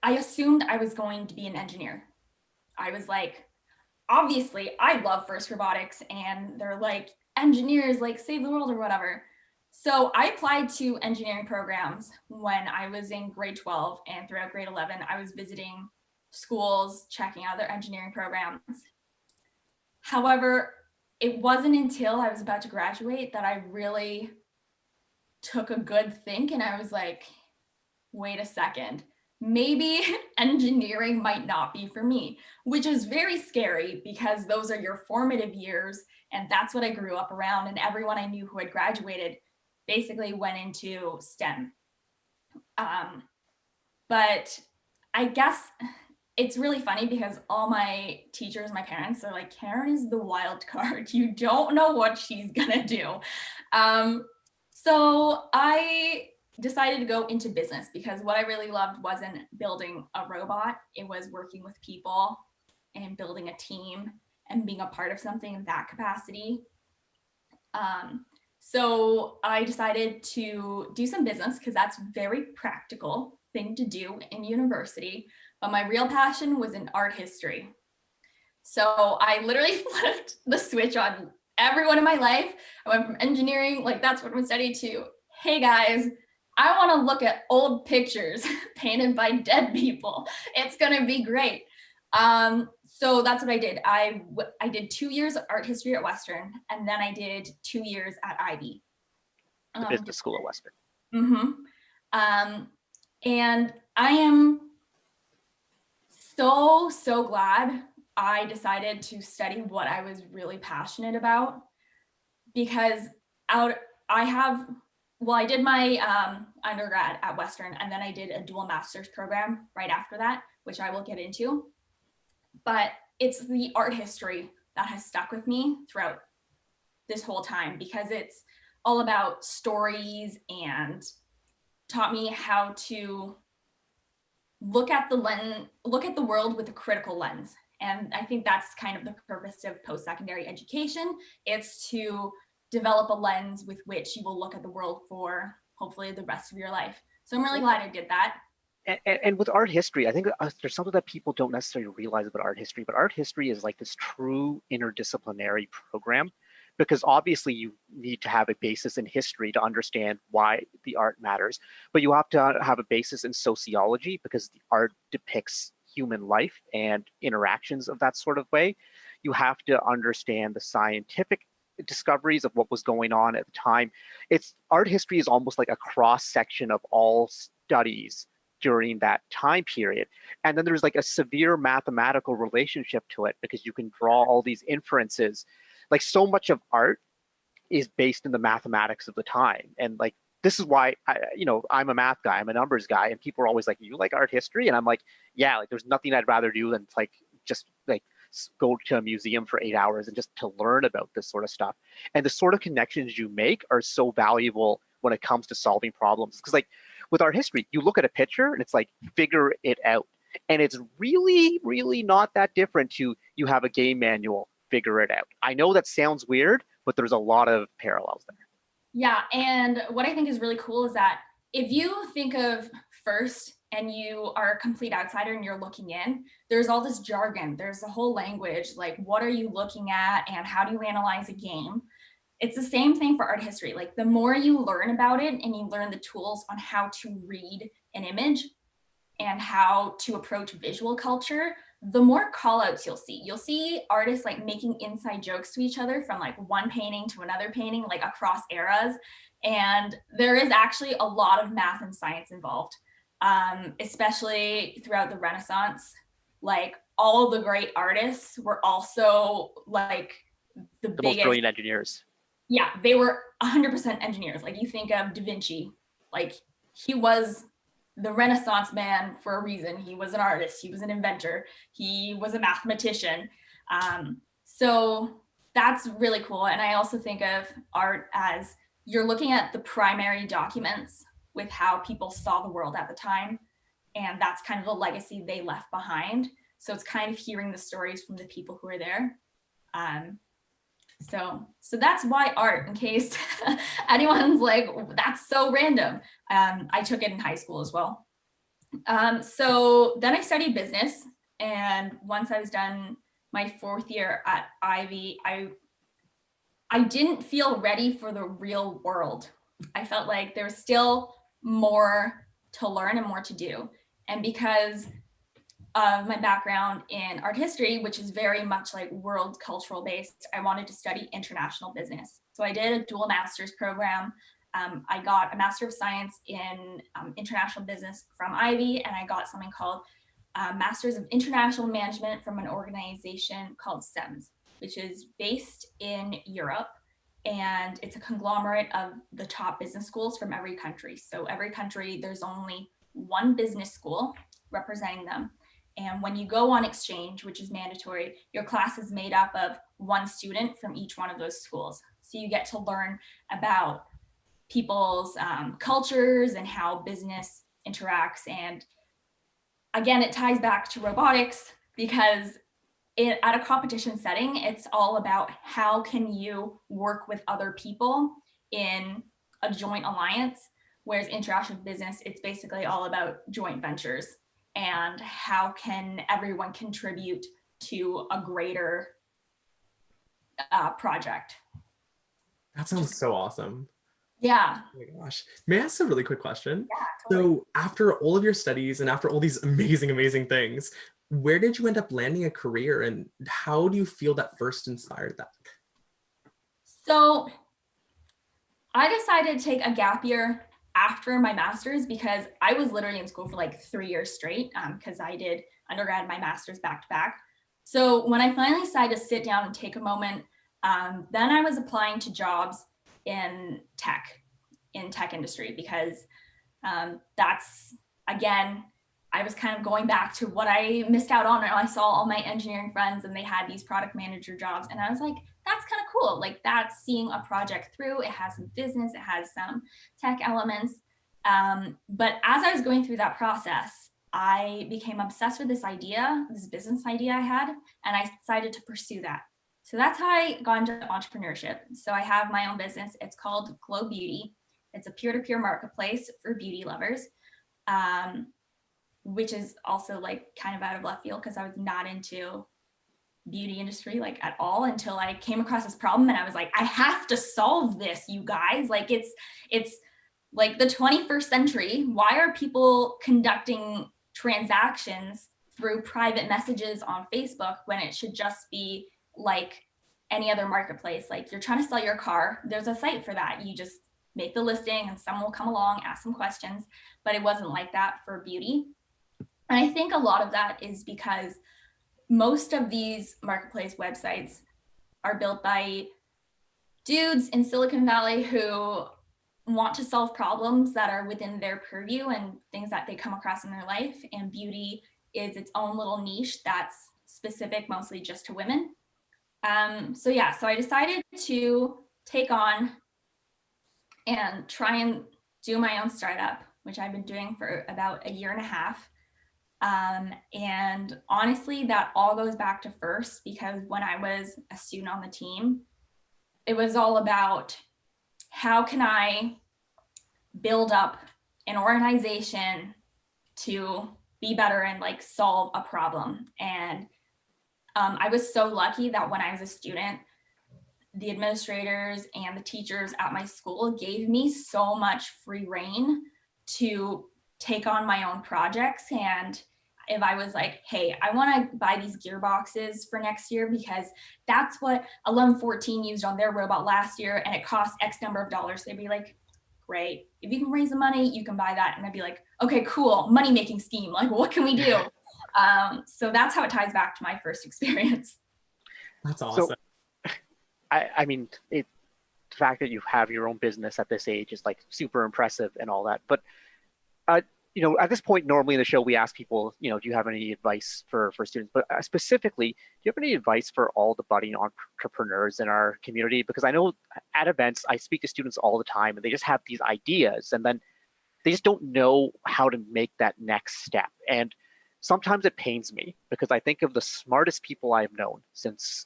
assumed I was going to be an engineer. I was like, obviously I love FIRST Robotics, and they're like, engineers like save the world or whatever. So I applied to engineering programs when I was in grade 12, and throughout grade 11, I was visiting schools, checking out their engineering programs. However, it wasn't until I was about to graduate that I really took a good think, and I was like, wait a second, maybe engineering might not be for me, which is very scary because those are your formative years, and that's what I grew up around, and everyone I knew who had graduated basically went into STEM. But I guess it's really funny because all my teachers, my parents, are like, Karen is the wild card. You don't know what she's gonna do. So I decided to go into business because what I really loved wasn't building a robot. It was working with people and building a team and being a part of something in that capacity. So I decided to do some business because that's a very practical thing to do in university. But my real passion was in art history. So I literally flipped the switch on everyone in my life. I went from engineering, like that's what I'm studying, to, hey guys, I want to look at old pictures painted by dead people. It's going to be great. So that's what I did. I did 2 years of art history at Western, and then I did 2 years at IB. The business school at Western. And I am so glad I decided to study what I was really passionate about, because I did my undergrad at Western, and then I did a dual master's program right after that, which I will get into. But it's the art history that has stuck with me throughout this whole time, because it's all about stories and taught me how to look at the world with a critical lens. And I think that's kind of the purpose of post-secondary education. It's to develop a lens with which you will look at the world for hopefully the rest of your life. So I'm really glad I did that. And with art history, I think there's something that people don't necessarily realize about art history, but art history is like this true interdisciplinary program, because obviously you need to have a basis in history to understand why the art matters, but you have to have a basis in sociology because the art depicts human life and interactions of that sort of way. You have to understand the scientific discoveries of what was going on at the time. Art history is almost like a cross section of all studies during that time period. And then there's like a severe mathematical relationship to it, because you can draw all these inferences. Like, so much of art is based in the mathematics of the time. And like, this is why I'm a math guy, I'm a numbers guy, and people are always like, you like art history? And I'm like, yeah, like there's nothing I'd rather do than like just like go to a museum for 8 hours and just to learn about this sort of stuff. And the sort of connections you make are so valuable when it comes to solving problems. Because like with art history, you look at a picture and it's like, figure it out. And it's really, really not that different to you have a game manual, figure it out. I know that sounds weird, but there's a lot of parallels there. Yeah, and what I think is really cool is that if you think of FIRST and you are a complete outsider and you're looking in, there's all this jargon, there's a whole language, like what are you looking at and how do you analyze a game? It's the same thing for art history. Like the more you learn about it and you learn the tools on how to read an image, and how to approach visual culture, the more call outs you'll see. You'll see artists like making inside jokes to each other from like one painting to another painting, like across eras. And there is actually a lot of math and science involved, especially throughout the Renaissance. Like all the great artists were also like the most biggest brilliant engineers. Yeah, they were 100% engineers. Like you think of Da Vinci, like he was the Renaissance man for a reason. He was an artist, he was an inventor, he was a mathematician. So that's really cool. And I also think of art as you're looking at the primary documents with how people saw the world at the time. And that's kind of the legacy they left behind. So it's kind of hearing the stories from the people who are there. So that's why art, in case anyone's like, that's so random. I took it in high school as well. So then I studied business. And once I was done my 4th year at Ivy, I didn't feel ready for the real world. I felt like there was still more to learn and more to do. And because of my background in art history, which is very much like world cultural based, I wanted to study international business. So I did a dual master's program. I got a Master of Science in International Business from Ivy, and I got something called Masters of International Management from an organization called SEMS, which is based in Europe. And it's a conglomerate of the top business schools from every country. So every country, there's only one business school representing them. And when you go on exchange, which is mandatory, your class is made up of one student from each one of those schools. So you get to learn about people's cultures and how business interacts. And again, it ties back to robotics because at a competition setting, it's all about how can you work with other people in a joint alliance, whereas international business, it's basically all about joint ventures and how can everyone contribute to a greater project. That sounds so awesome. Yeah. Oh my gosh. May I ask a really quick question? Yeah, totally. So after all of your studies and after all these amazing, amazing things, where did you end up landing a career and how do you feel that first inspired that? So I decided to take a gap year after my master's because I was literally in school for like 3 years straight because I did undergrad and my master's back to back. So when I finally decided to sit down and take a moment, then I was applying to jobs in tech industry because that's, again, I was kind of going back to what I missed out on. And I saw all my engineering friends and they had these product manager jobs. And I was like, that's kind of cool. Like that's seeing a project through. It has some business, it has some tech elements. But as I was going through that process, I became obsessed with this idea, this business idea I had, and I decided to pursue that. So that's how I got into entrepreneurship. So I have my own business. It's called Glow Beauty. It's a peer-to-peer marketplace for beauty lovers, which is also like kind of out of left field because I was not into beauty industry like at all until I came across this problem and I was like, I have to solve this, you guys. Like it's like the 21st century. Why are people conducting transactions through private messages on Facebook when it should just be like any other marketplace? Like you're trying to sell your car, there's a site for that. You just make the listing and someone will come along, ask some questions, but it wasn't like that for beauty. And I think a lot of that is because most of these marketplace websites are built by dudes in Silicon Valley who want to solve problems that are within their purview and things that they come across in their life. And beauty is its own little niche that's specific mostly just to women. So I decided to take on and try and do my own startup, which I've been doing for about 1.5 years. And honestly, that all goes back to first, because when I was a student on the team, it was all about how can I build up an organization to be better and like solve a problem. And I was so lucky that when I was a student, the administrators and the teachers at my school gave me so much free reign to take on my own projects. And if I was like, hey, I want to buy these gearboxes for next year because that's what Alum 14 used on their robot last year and it costs X number of dollars, they'd be like, great. If you can raise the money, you can buy that. And I'd be like, okay, cool. Money making scheme. Like, what can we do? So that's how it ties back to my first experience. That's awesome. So, I mean, the fact that you have your own business at this age is like super impressive and all that. But, you know, at this point, normally in the show, we ask people, you know, do you have any advice for students? But specifically, do you have any advice for all the budding entrepreneurs in our community? Because I know at events, I speak to students all the time and they just have these ideas and then they just don't know how to make that next step. And sometimes it pains me because I think of the smartest people I've known since,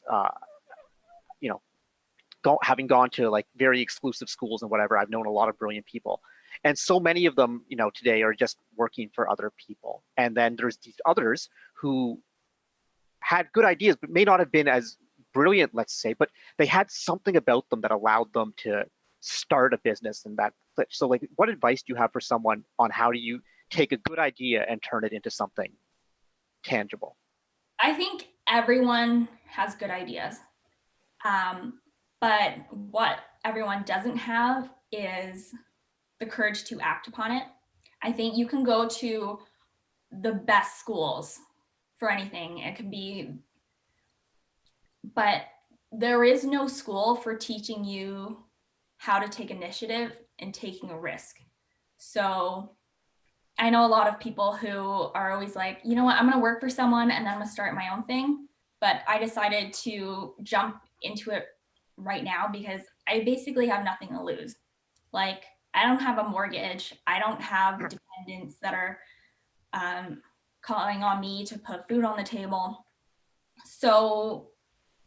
you know, having gone to like very exclusive schools and whatever. I've known a lot of brilliant people. And so many of them, you know, today are just working for other people. And then there's these others who had good ideas, but may not have been as brilliant, let's say, but they had something about them that allowed them to start a business and that. So like, what advice do you have for someone on how do you take a good idea and turn it into something tangible? I think everyone has good ideas. But what everyone doesn't have is the courage to act upon it. I think you can go to the best schools for anything. It can be, but there is no school for teaching you how to take initiative and taking a risk. So I know a lot of people who are always like, you know what, I'm going to work for someone and then I'm going to start my own thing. But I decided to jump into it right now because I basically have nothing to lose. Like, I don't have a mortgage. I don't have dependents that are calling on me to put food on the table. So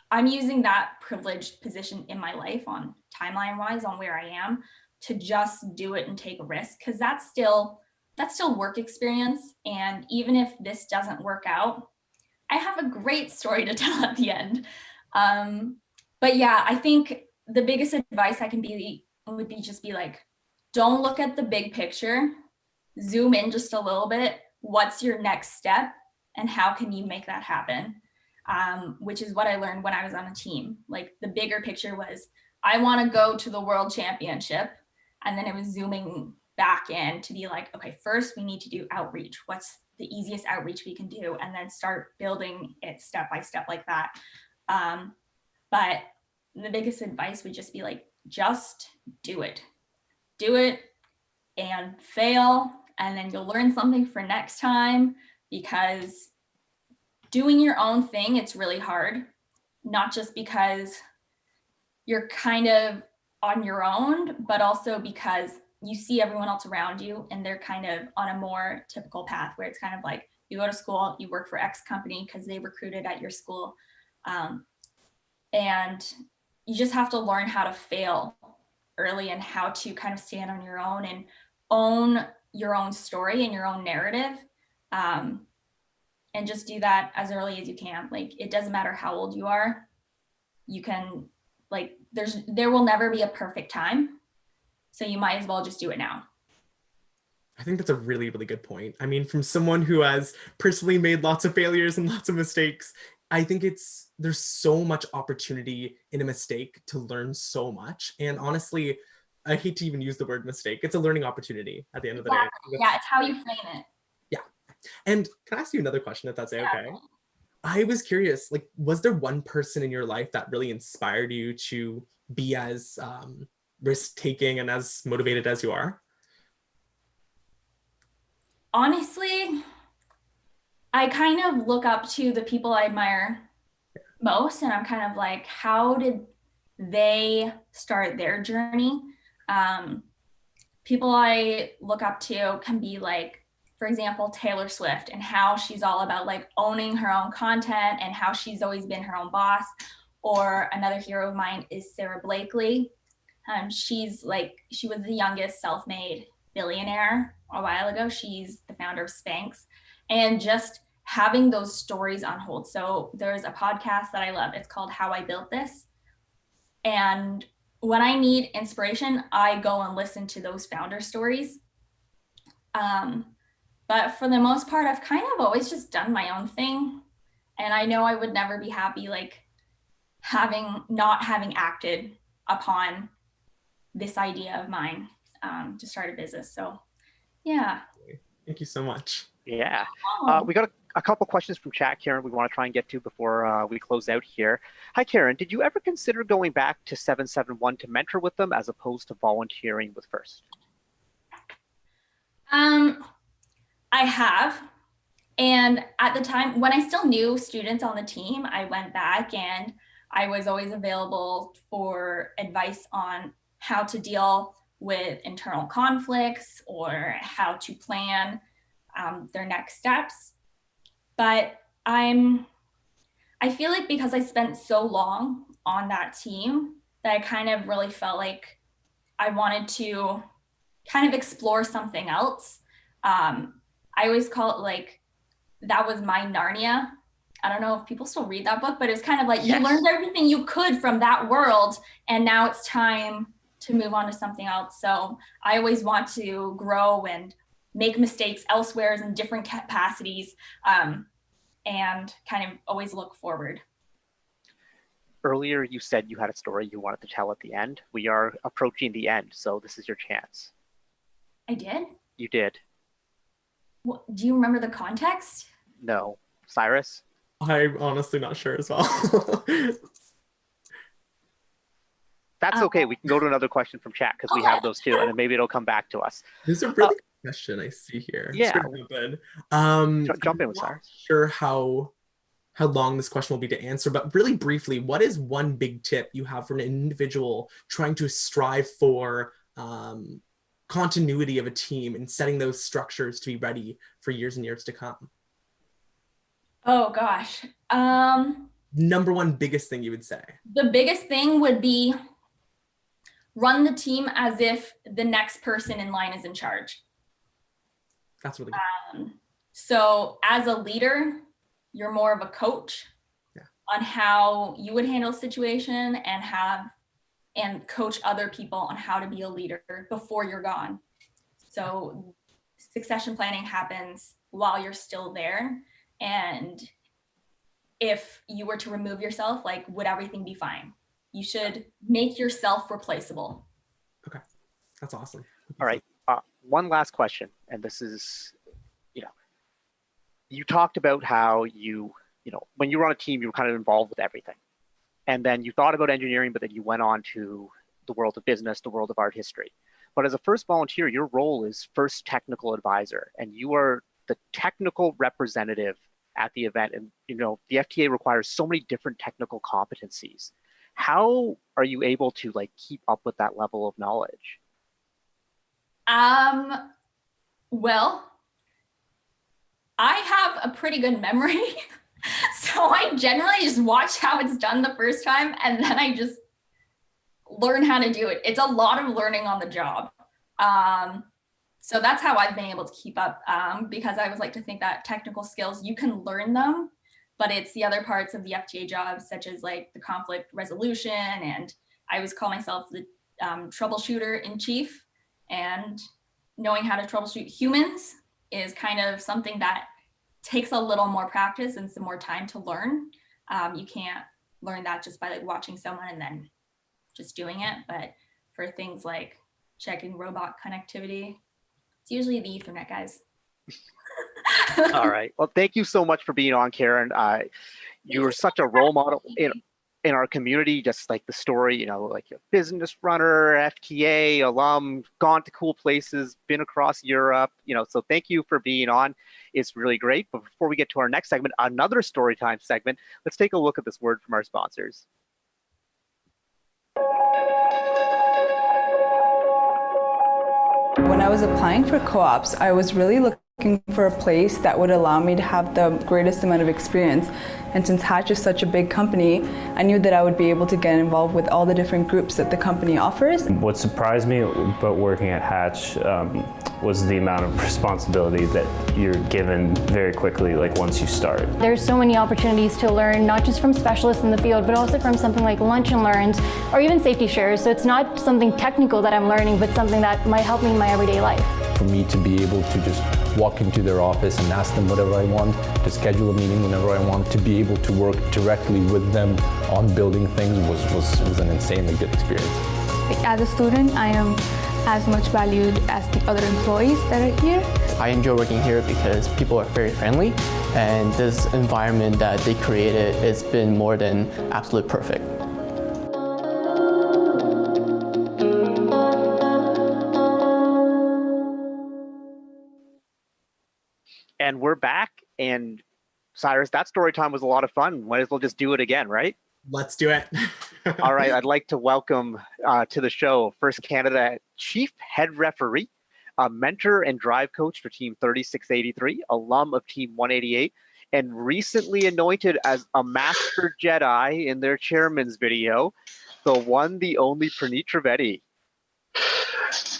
I'm using that privileged position in my life on timeline wise on where I am to just do it and take a risk, because that's still work experience. And even if this doesn't work out, I have a great story to tell at the end. But yeah, I think the biggest advice I can would be like, don't look at the big picture, zoom in just a little bit. What's your next step and how can you make that happen? Which is what I learned when I was on a team. Like, the bigger picture was, I want to go to the world championship. And then it was zooming back in to be like, okay, first we need to do outreach. What's the easiest outreach we can do? And then start building it step by step like that. But the biggest advice would just be like, just do it. Do it and fail. And then you'll learn something for next time, because doing your own thing, it's really hard. Not just because you're kind of on your own, but also because you see everyone else around you and they're kind of on a more typical path where it's kind of like, you go to school, you work for X company because they recruited at your school. And you just have to learn how to fail early and how to kind of stand on your own and own your own story and your own narrative. And just do that as early as you can. Like, it doesn't matter how old you are. You can, like, there will never be a perfect time. So you might as well just do it now. I think that's a really, really good point. I mean, from someone who has personally made lots of failures and lots of mistakes, I think there's so much opportunity in a mistake to learn so much. And honestly, I hate to even use the word mistake. It's a learning opportunity at the end of the day. Yeah, it's how you frame it. Yeah. And can I ask you another question, if that's okay? I was curious, like, was there one person in your life that really inspired you to be as risk-taking and as motivated as you are? Honestly, I kind of look up to the people I admire most, and I'm kind of like, how did they start their journey? People I look up to can be like, for example, Taylor Swift, and how she's all about like owning her own content and how she's always been her own boss. Or another hero of mine is Sarah Blakely. She was the youngest self-made billionaire a while ago. She's the founder of Spanx, and just having those stories on hold. So there's a podcast that I love. It's called How I Built This. And when I need inspiration, I go and listen to those founder stories. But for the most part, I've kind of always just done my own thing. And I know I would never be happy like not having acted upon this idea of mine to start a business. So yeah. Thank you so much. Yeah. Oh. We got a couple questions from chat, Karen, we want to try and get to before we close out here. Hi, Karen. Did you ever consider going back to 771 to mentor with them as opposed to volunteering with First? I have. And at the time, when I still knew students on the team, I went back and I was always available for advice on how to deal with internal conflicts or how to plan their next steps. But I feel like because I spent so long on that team that I kind of really felt like I wanted to kind of explore something else. I always call it like, that was my Narnia. I don't know if people still read that book, but it's kind of like you learned everything you could from that world, and now it's time to move on to something else. So I always want to grow and make mistakes elsewhere in different capacities, and kind of always look forward. Earlier, you said you had a story you wanted to tell at the end. We are approaching the end, so this is your chance. I did? You did. Well, do you remember the context? No. Cyrus? I'm honestly not sure as well. That's okay. We can go to another question from chat because we have those too, and then maybe it'll come back to us. This is a really good question I see here. Yeah. Jump in with Cyrus. Not sure how long this question will be to answer, but really briefly, what is one big tip you have for an individual trying to strive for continuity of a team and setting those structures to be ready for years and years to come? Oh gosh. Number one biggest thing you would say? The biggest thing would be run the team as if the next person in line is in charge. That's really good. So as a leader, you're more of a coach on how you would handle a situation and coach other people on how to be a leader before you're gone. So succession planning happens while you're still there. And if you were to remove yourself, like, would everything be fine? You should make yourself replaceable. Okay, that's awesome. All right, one last question. And this is, you talked about how when you were on a team, you were kind of involved with everything. And then you thought about engineering, but then you went on to the world of business, the world of art history. But as a First volunteer, your role is First technical advisor, and you are the technical representative at the event. And the FTA requires so many different technical competencies. How are you able to keep up with that level of knowledge? Well, I have a pretty good memory. So I generally just watch how it's done the first time, and then I just learn how to do it. It's a lot of learning on the job. So that's how I've been able to keep up, because I always like to think that technical skills, you can learn them, but it's the other parts of the FTA job, such as the conflict resolution. And I always call myself the troubleshooter in chief, and knowing how to troubleshoot humans is kind of something that takes a little more practice and some more time to learn. You can't learn that just by watching someone and then just doing it. But for things like checking robot connectivity, it's usually the Ethernet guys. All right. Well, thank you so much for being on, Karen. You were such a role model in our community, just like the story, like a business runner, FTA, alum, gone to cool places, been across Europe, so thank you for being on. It's really great. But before we get to our next segment, another story time segment, let's take a look at this word from our sponsors. When I was applying for co-ops, I was really looking for a place that would allow me to have the greatest amount of experience. And since Hatch is such a big company, I knew that I would be able to get involved with all the different groups that the company offers. What surprised me about working at Hatch was the amount of responsibility that you're given very quickly, once you start. There's so many opportunities to learn, not just from specialists in the field, but also from something like Lunch and Learns, or even safety shares. So it's not something technical that I'm learning, but something that might help me in my everyday life. for me to be able to just walk into their office and ask them whatever I want, to schedule a meeting whenever I want, to be able to work directly with them on building things was an insanely good experience. As a student, I am as much valued as the other employees that are here. I enjoy working here because people are very friendly, and this environment that they created has been more than absolute perfect. And we're back, and Cyrus, that story time was a lot of fun. Might as well just do it again, right? Let's do it. All right, I'd like to welcome to the show First Canada Chief Head Referee, a mentor and drive coach for Team 3683, alum of Team 188, and recently anointed as a Master Jedi in their chairman's video, the one, the only Pranit Trivedi.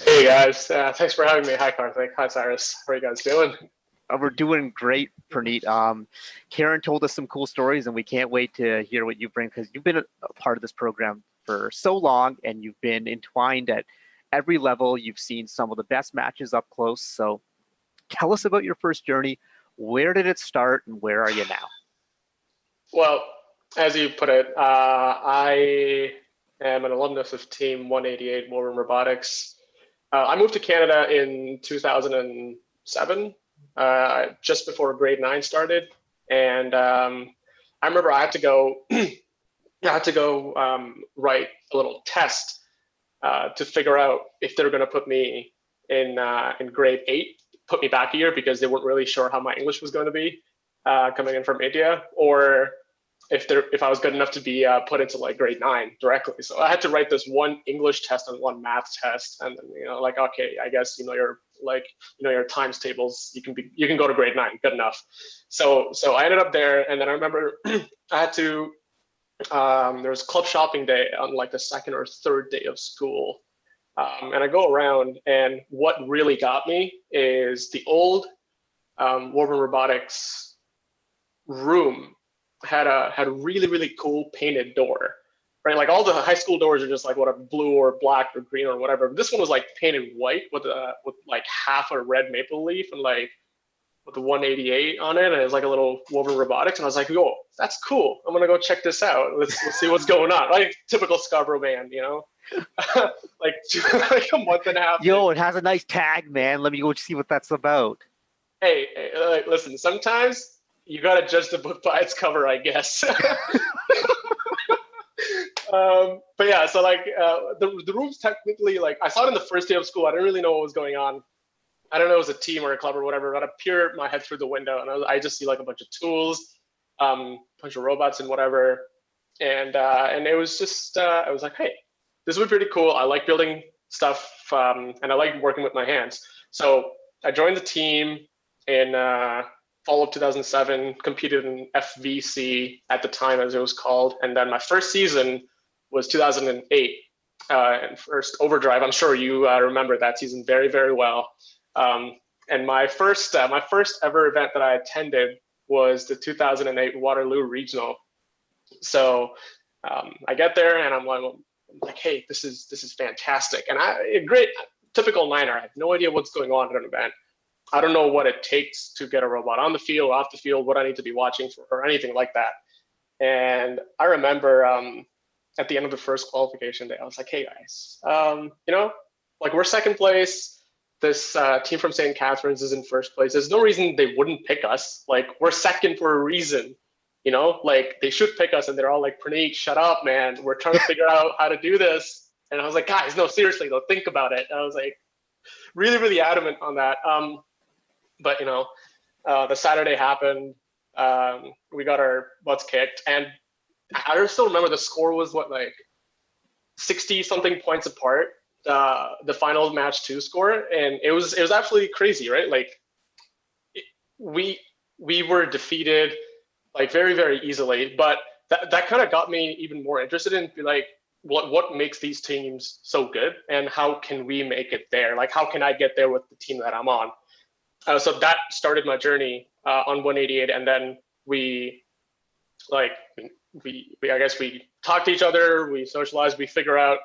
Hey guys, thanks for having me. Hi Karthik, hi Cyrus, how are you guys doing? We're doing great, Pranit. Karen told us some cool stories, and we can't wait to hear what you bring, because you've been a part of this program for so long, and you've been entwined at every level. You've seen some of the best matches up close. So tell us about your first journey. Where did it start, and where are you now? Well, as you put it, I am an alumnus of Team 188, Robotics. I moved to Canada in 2007. Just before grade 9 started, and I remember I had to go write a little test to figure out if they were going to put me in grade 8, put me back a year, because they weren't really sure how my English was going to be coming in from India, or if I was good enough to be put into like grade 9 directly. So I had to write this one English test and one math test, and then, like, okay, I guess your times tables, you can go to grade 9, good enough. So I ended up there, and then I remember I had to there was club shopping day on like the second or third day of school, and I go around, and what really got me is the old Robotics room had a really cool painted door, right? Like all the high school doors are just like what, a blue or black or green or whatever. But this one was like painted white with like half a red maple leaf and like with the 188 on it, and it was like a little woven robotics. And I was like, "Yo, that's cool. I'm gonna go check this out. Let's see what's going on." Like typical Scarborough band, like a month and a half. Yo, it has a nice tag, man. Let me go see what that's about. Hey, listen. Sometimes you gotta judge the book by its cover, I guess. But yeah, so like the room's technically, like, I saw it in the first day of school. I didn't really know what was going on. I don't know if it was a team or a club or whatever, but I peered my head through the window, and I just see like a bunch of tools, bunch of robots and whatever. And it was just, I was like, hey, this would be pretty cool. I like building stuff, and I like working with my hands. So I joined the team in fall of 2007, competed in FVC at the time, as it was called. And then my first season was 2008, and first Overdrive. I'm sure you remember that season very, very well. And my first ever event that I attended was the 2008 Waterloo Regional. So I get there, and I'm like, hey, this is fantastic. And a great typical Niner. I have no idea what's going on at an event. I don't know what it takes to get a robot on the field, off the field, what I need to be watching for, or anything like that. And I remember at the end of the first qualification day, I was like, hey guys, like, we're second place. This team from St. Catharines is in first place. There's no reason they wouldn't pick us. Like, we're second for a reason, like they should pick us. And they're all like, Pranit, shut up, man. We're trying to figure out how to do this. And I was like, guys, no, seriously though, think about it. And I was like, really, really adamant on that. But the Saturday happened. We got our butts kicked, and I still remember the score was like 60 something points apart. The final match 2 score, and it was absolutely crazy, right? Like we were defeated like very, very easily, but that kind of got me even more interested in like what makes these teams so good, and how can we make it there? Like, how can I get there with the team that I'm on? So that started my journey on 188, and then we I guess we talk to each other, we socialize, we figure out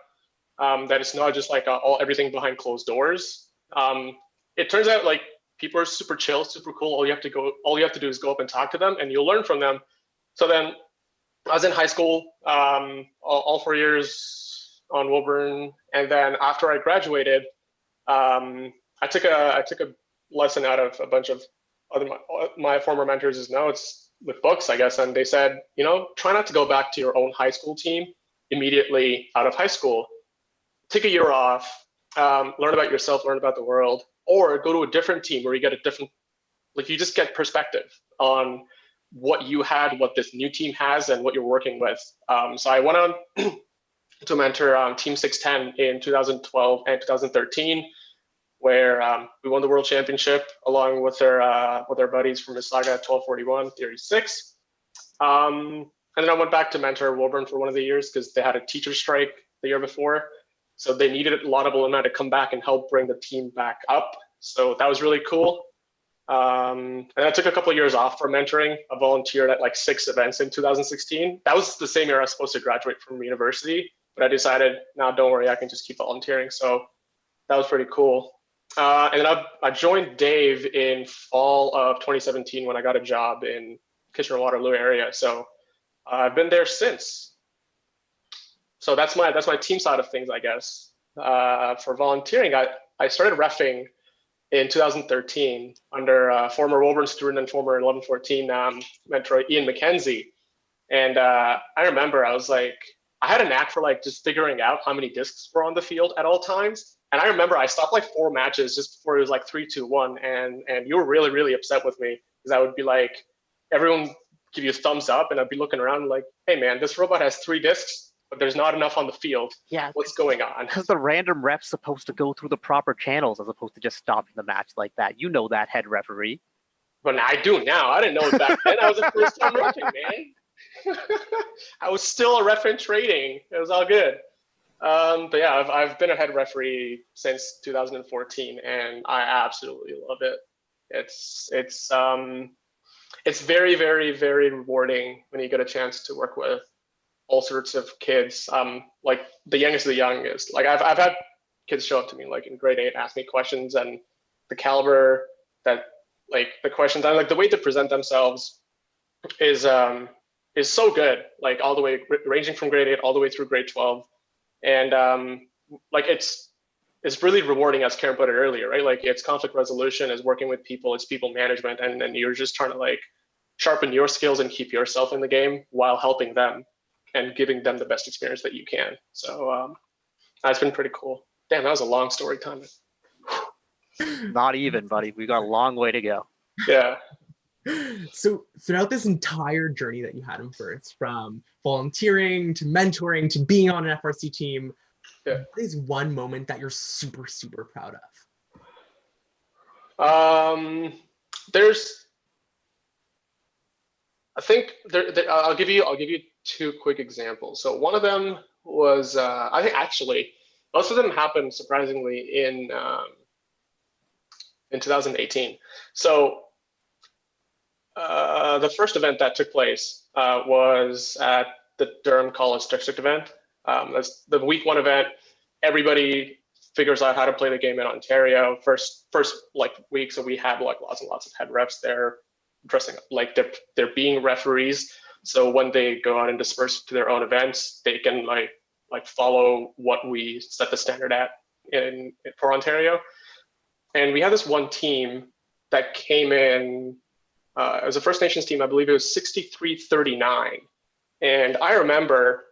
that it's not just like everything behind closed doors. it turns out like people are super chill, super cool. All you have to do is go up and talk to them, and you'll learn from them. So then I was in high school, all 4 years on Woburn, and then after I graduated, I took a lesson out of a bunch of my former mentors' notes with books, I guess, and they said, try not to go back to your own high school team immediately out of high school. Take a year off, learn about yourself, learn about the world, or go to a different team where you get a different, like you just get perspective on what you had, what this new team has, and what you're working with. So I went on to mentor Team 610 in 2012 and 2013, where we won the World Championship along with their buddies from Mississauga 1241, Theory 6. And then I went back to mentor Woburn for one of the years because they had a teacher strike the year before. So they needed a lot of alumni to come back and help bring the team back up. So that was really cool. And I took a couple of years off from mentoring. I volunteered at like 6 events in 2016. That was the same year I was supposed to graduate from university, but I decided, no, don't worry, I can just keep volunteering. So that was pretty cool. And then I joined Dave in fall of 2017 when I got a job in Kitchener-Waterloo area. So I've been there since. So that's my team side of things, I guess. For volunteering, I started reffing in 2013 under former Woburn student and former 1114 mentor Ian McKenzie. And I remember I was like, I had a knack for like just figuring out how many discs were on the field at all times. And I remember I stopped like 4 matches just before it was like 3-2-1. And you were really, really upset with me because I would be like, everyone give you a thumbs up and I'd be looking around like, hey man, this robot has 3 discs, but there's not enough on the field. Yeah. What's going on? Because the random rep's supposed to go through the proper channels as opposed to just stopping the match like that. You know that, head referee. But I do now. I didn't know it back then. I was a first-time reffing, man. I was still a ref in training. It was all good. But yeah, I've been a head referee since 2014, and I absolutely love it. It's very, very, very rewarding when you get a chance to work with all sorts of kids. Like the youngest of the youngest. Like I've had kids show up to me like in grade 8, ask me questions, and the caliber that like the questions and like the way they present themselves is so good. Like all the way ranging from grade 8 all the way through grade 12. And like it's really rewarding, as Karen put it earlier, right? Like it's conflict resolution, it's working with people, it's people management, and then you're just trying to like sharpen your skills and keep yourself in the game while helping them and giving them the best experience that you can. So that's been pretty cool. Damn, that was a long story time. Not even, buddy. We got a long way to go. Yeah. So throughout this entire journey that you had in First, from volunteering to mentoring to being on an FRC team, what is one moment that you're super, super proud of? I think I'll give you 2 quick examples. So one of them was, I think actually, most of them happened surprisingly in 2018. So the first event that took place was at the Durham College District event. That's the week 1 event. Everybody figures out how to play the game in Ontario. First like week, so we had like lots and lots of head refs there, dressing up like they're being referees. So when they go out and disperse to their own events, they can like follow what we set the standard at for Ontario. And we had this one team that came in. It was a First Nations team. I believe it was 63-39. And I remember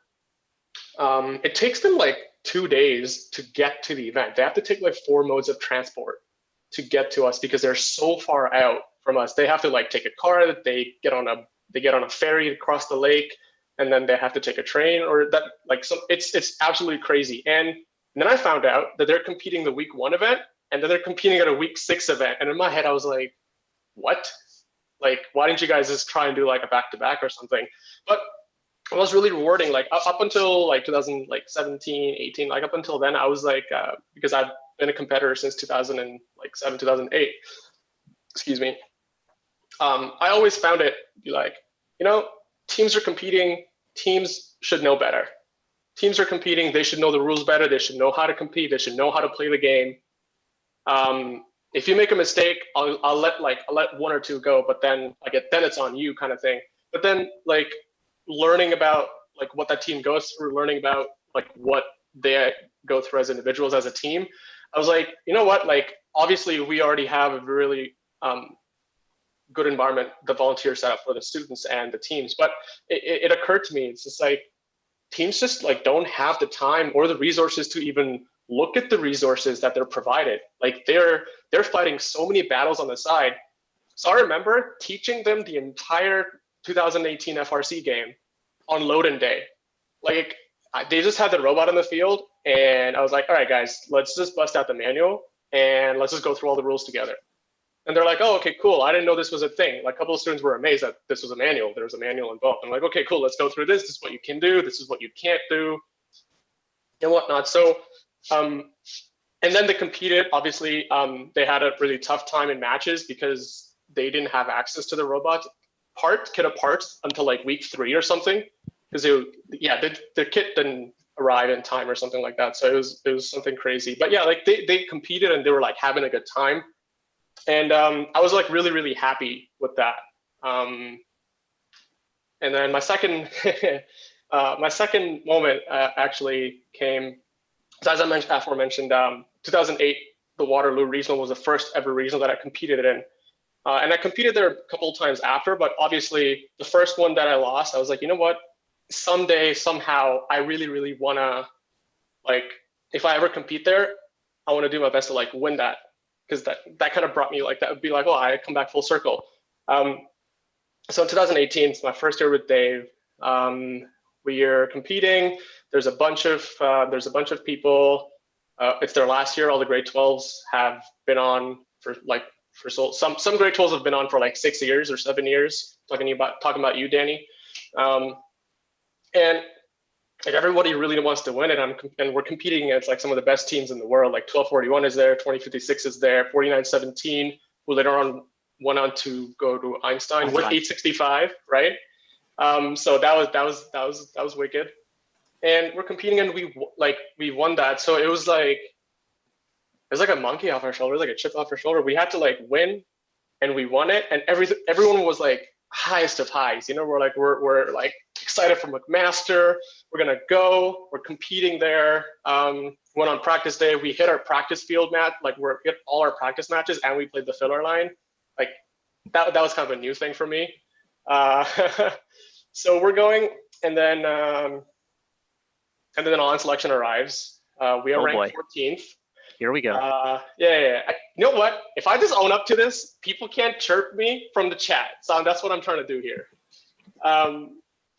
it takes them like 2 days to get to the event. They have to take like 4 modes of transport to get to us because they're so far out from us. They have to like take a car, they get on a ferry across the lake, and then they have to take a train or that like so it's absolutely crazy. And then I found out that they're competing the week 1 event and then they're competing at a week 6 event. And in my head, I was like, what? Like, why didn't you guys just try and do like a back-to-back or something? But it was really rewarding. Like up until like 2017, 18, like up until then, I was like, because I've been a competitor since 2007, 2008, excuse me. I always found it be like, teams are competing, teams should know better. Teams are competing, they should know the rules better, they should know how to compete, they should know how to play the game. if you make a mistake, I'll let one or two go, but then then it's on you kind of thing. But then like learning about like what that team goes through, learning about like what they go through as individuals, as a team, I was like, you know what, like obviously we already have a really good environment, the volunteer setup for the students and the teams, but it occurred to me, it's just like teams just like don't have the time or the resources to even look at the resources that they're provided. Like they're fighting so many battles on the side. So I remember teaching them the entire 2018 FRC game on load-in day. Like they just had the robot in the field, and I was like, all right, guys, let's just bust out the manual and let's just go through all the rules together. And they're like, oh, okay, cool. I didn't know this was a thing. Like a couple of students were amazed that this was a manual. There was a manual involved. I'm like, okay, cool. Let's go through this. This is what you can do. This is what you can't do, and whatnot. So, and then they competed. Obviously, they had a really tough time in matches because they didn't have access to the robot kit of parts until like week 3 or something. Because the kit didn't arrive in time or something like that. So it was something crazy. But yeah, like they competed and they were like having a good time. And I was like really, really happy with that. And then my second moment actually came, as I mentioned, aforementioned, 2008, the Waterloo Regional was the first ever regional that I competed in. And I competed there a couple of times after, but obviously the first one that I lost, I was like, you know what? Someday, somehow, I really, really wanna, like, if I ever compete there, I wanna do my best to like win that. Because that kind of brought me like, that would be like, oh, I come back full circle. So in 2018, it's my first year with Dave. We are competing. There's a bunch of people. It's their last year. All the grade 12s have been on some grade 12s have been on for like 6 years or 7 years. Talking about you, Danny, and like everybody really wants to win it, and we're competing against like some of the best teams in the world. Like 1241 is there, 2056 is there, 4917, who later on went on to go to Einstein with 865, right? So that was wicked, and we're competing, and we won that. So it was like a monkey off our shoulder, like a chip off our shoulder. We had to like win, and we won it, and everyone was like highest of highs. You know, we're like excited for McMaster. We're gonna go. We're competing there. Went on practice day. We hit our practice field match. Like we hit all our practice matches, and we played the filler line. Like that was kind of a new thing for me. So we're going, and then the non-selection arrives. We are ranked 14th. Here we go. You know what? If I just own up to this, people can't chirp me from the chat. So that's what I'm trying to do here.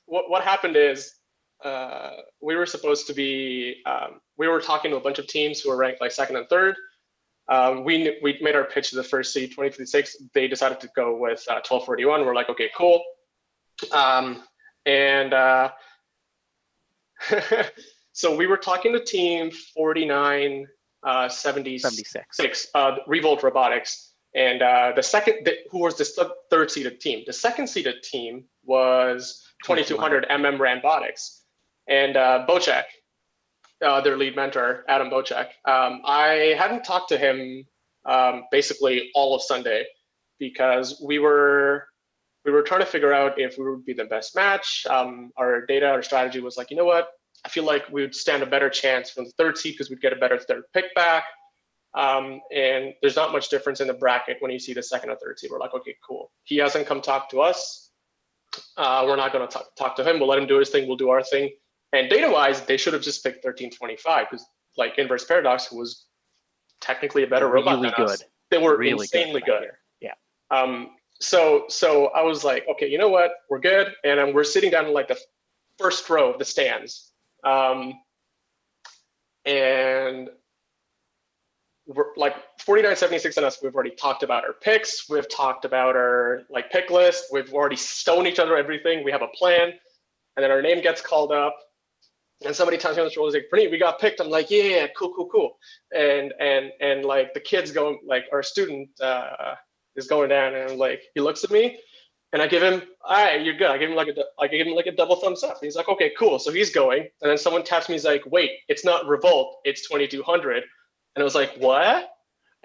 What happened is we were supposed to be, we were talking to a bunch of teams who were ranked like 2nd and 3rd. We made our pitch to the first seed, 2056. They decided to go with 1241. We're like, okay, cool. So we were talking to team 4976, Revolt Robotics, and who was the 3rd seeded team. The 2nd seeded team was 2200 Robotics, and Bocek, their lead mentor, Adam Bocek. I hadn't talked to him basically all of Sunday because we were trying to figure out if we would be the best match. Our strategy was like, you know what? I feel like we would stand a better chance from the 3rd seed because we'd get a better 3rd pick back. And there's not much difference in the bracket when you see the 2nd or 3rd seed. We're like, okay, cool. He hasn't come talk to us. We're not going to talk to him. We'll let him do his thing. We'll do our thing. And data-wise, they should have just picked 1325 because like Inverse Paradox was technically a better robot than us. They were really insanely good. Yeah. So I was like, okay, you know what? We're good. And we're sitting down in like the first row of the stands. And we're like 4976 and us, we've already talked about our picks. We've talked about our like pick list. We've already stoned each other, everything. We have a plan. And then our name gets called up and somebody taps me on the shoulder, like, Pranit, we got picked. I'm like, yeah, cool. And like the kid's going, like our student is going down and like, he looks at me and I give him, all right, you're good. I give him like a double thumbs up. He's like, okay, cool. So he's going. And then someone taps me, he's like, wait, it's not Revolt, it's 2200. And I was like, what?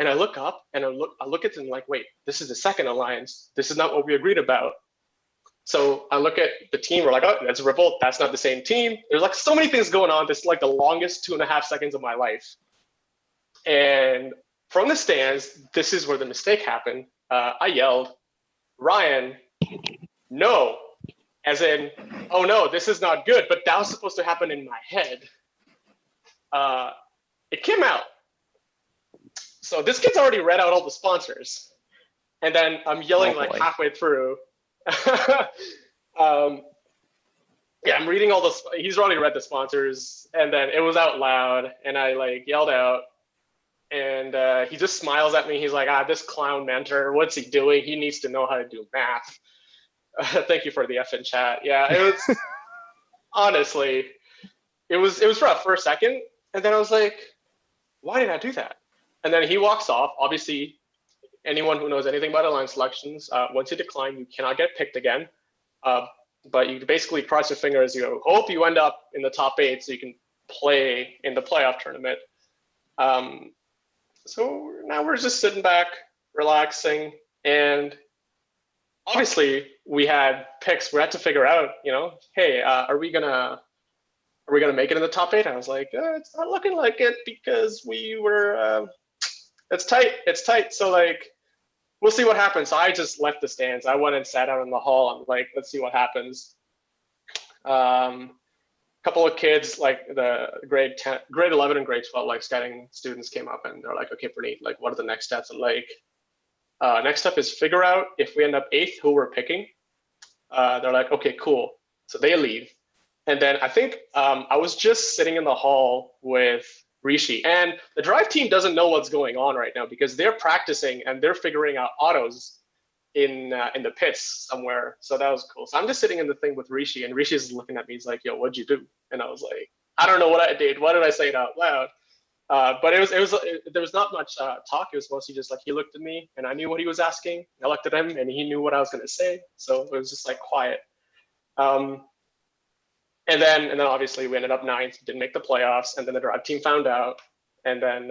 And I look up and I look at them like, wait, this is the second alliance. This is not what we agreed about. So I look at the team, we're like, oh, that's a revolt. That's not the same team. There's like so many things going on. This is like the longest 2.5 seconds of my life. And from the stands, this is where the mistake happened. I yelled, Ryan, no, as in, oh no, this is not good. But that was supposed to happen in my head. It came out. So this kid's already read out all the sponsors. And then I'm yelling like halfway through. Yeah, I'm reading all the, he's already read the sponsors. And then it was out loud and I like yelled out. And he just smiles at me. He's like, this clown mentor, what's he doing? He needs to know how to do math. Thank you for the F in chat. Yeah, it was, honestly, it was rough for a second. And then I was like, why did I do that? And then he walks off. Obviously, anyone who knows anything about alliance selections, once you decline, you cannot get picked again. But you basically cross your fingers. You hope you end up in the top 8 so you can play in the playoff tournament. So now we're just sitting back, relaxing, and obviously we had picks. We had to figure out, hey, are we gonna make it in the top 8? I was like, it's not looking like it because we were. It's tight. So like, we'll see what happens. So I just left the stands. I went and sat out in the hall. I'm like, let's see what happens. Couple of kids, like the grade 11 and grade 12, like scouting students came up and they're like, okay, Pranit, like, what are the next steps? And like, next step is figure out if we end up 8th, who we're picking. They're like, okay, cool. So they leave. And then I think I was just sitting in the hall with Rishi, and the drive team doesn't know what's going on right now because they're practicing and they're figuring out autos in the pits somewhere. So that was cool. So I'm just sitting in the thing with Rishi, and Rishi is looking at me. He's like, yo, what'd you do? And I was like, I don't know what I did. Why did I say it out loud? But there was not much talk. It was mostly just like, he looked at me and I knew what he was asking. I looked at him and he knew what I was going to say. So it was just like quiet. And then obviously we ended up 9th, didn't make the playoffs. And then the drive team found out, and then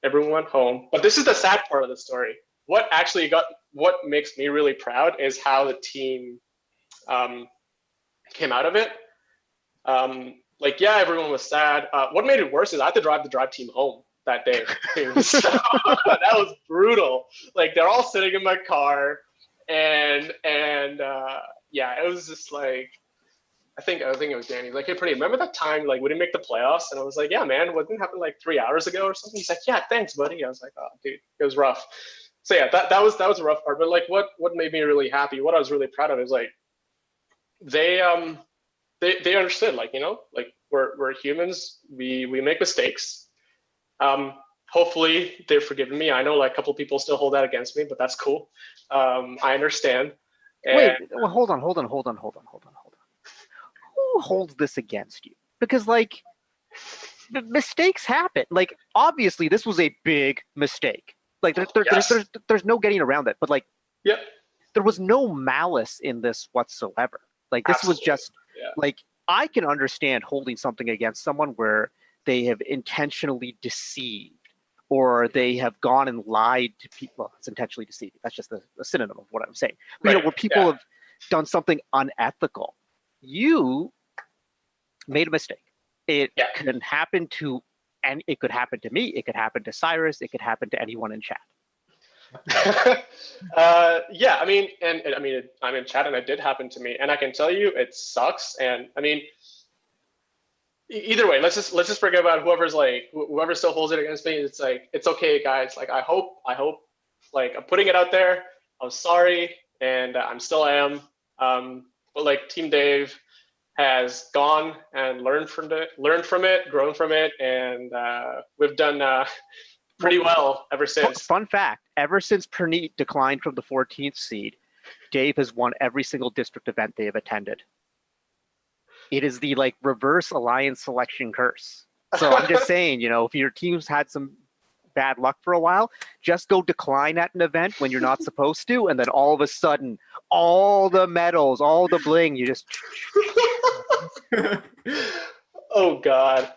everyone went home. But this is the sad part of the story. What makes me really proud is how the team came out of it. Like, yeah, everyone was sad. What made it worse is I had to drive the drive team home that day. So that was brutal. Like, they're all sitting in my car, and yeah, it was just like, I think it was Danny. Like, hey, Pranit, remember that time like we didn't make the playoffs? And I was like, yeah, man, what didn't happen like 3 hours ago or something? He's like, yeah, thanks, buddy. I was like, oh, dude, it was rough. So yeah, that was a rough part. But like, what made me really happy, what I was really proud of is like, they understood, like, like we're humans, we make mistakes. Hopefully they've forgiven me. I know like a couple people still hold that against me, but that's cool. I understand. Wait, well, hold on. Who holds this against you? Because like, mistakes happen. Like, obviously this was a big mistake. Like there's no getting around it. But like, yep, there was no malice in this whatsoever. Like, this was just like, I can understand holding something against someone where they have intentionally deceived, or they have gone and lied to people. Well, it's intentionally deceiving. That's just a synonym of what I'm saying. But, where people have done something unethical. You made a mistake. It can happen to, and it could happen to me. It could happen to Cyrus. It could happen to anyone in chat. Yeah, I mean, I'm in chat, and it did happen to me, and I can tell you it sucks. And I mean, either way, let's just forget about whoever still holds it against me. It's like, it's okay, guys. Like, I hope, like, I'm putting it out there. I'm sorry, and I'm still am. But like, Team Dave has gone and learned from it, grown from it, and we've done pretty well ever since. Fun fact, ever since Pranit declined from the 14th seed, Dave has won every single district event they have attended. It is the like reverse alliance selection curse. So I'm just saying, if your team's had some bad luck for a while, just go decline at an event when you're not supposed to, and then all of a sudden, all the medals, all the bling, you just... Oh God.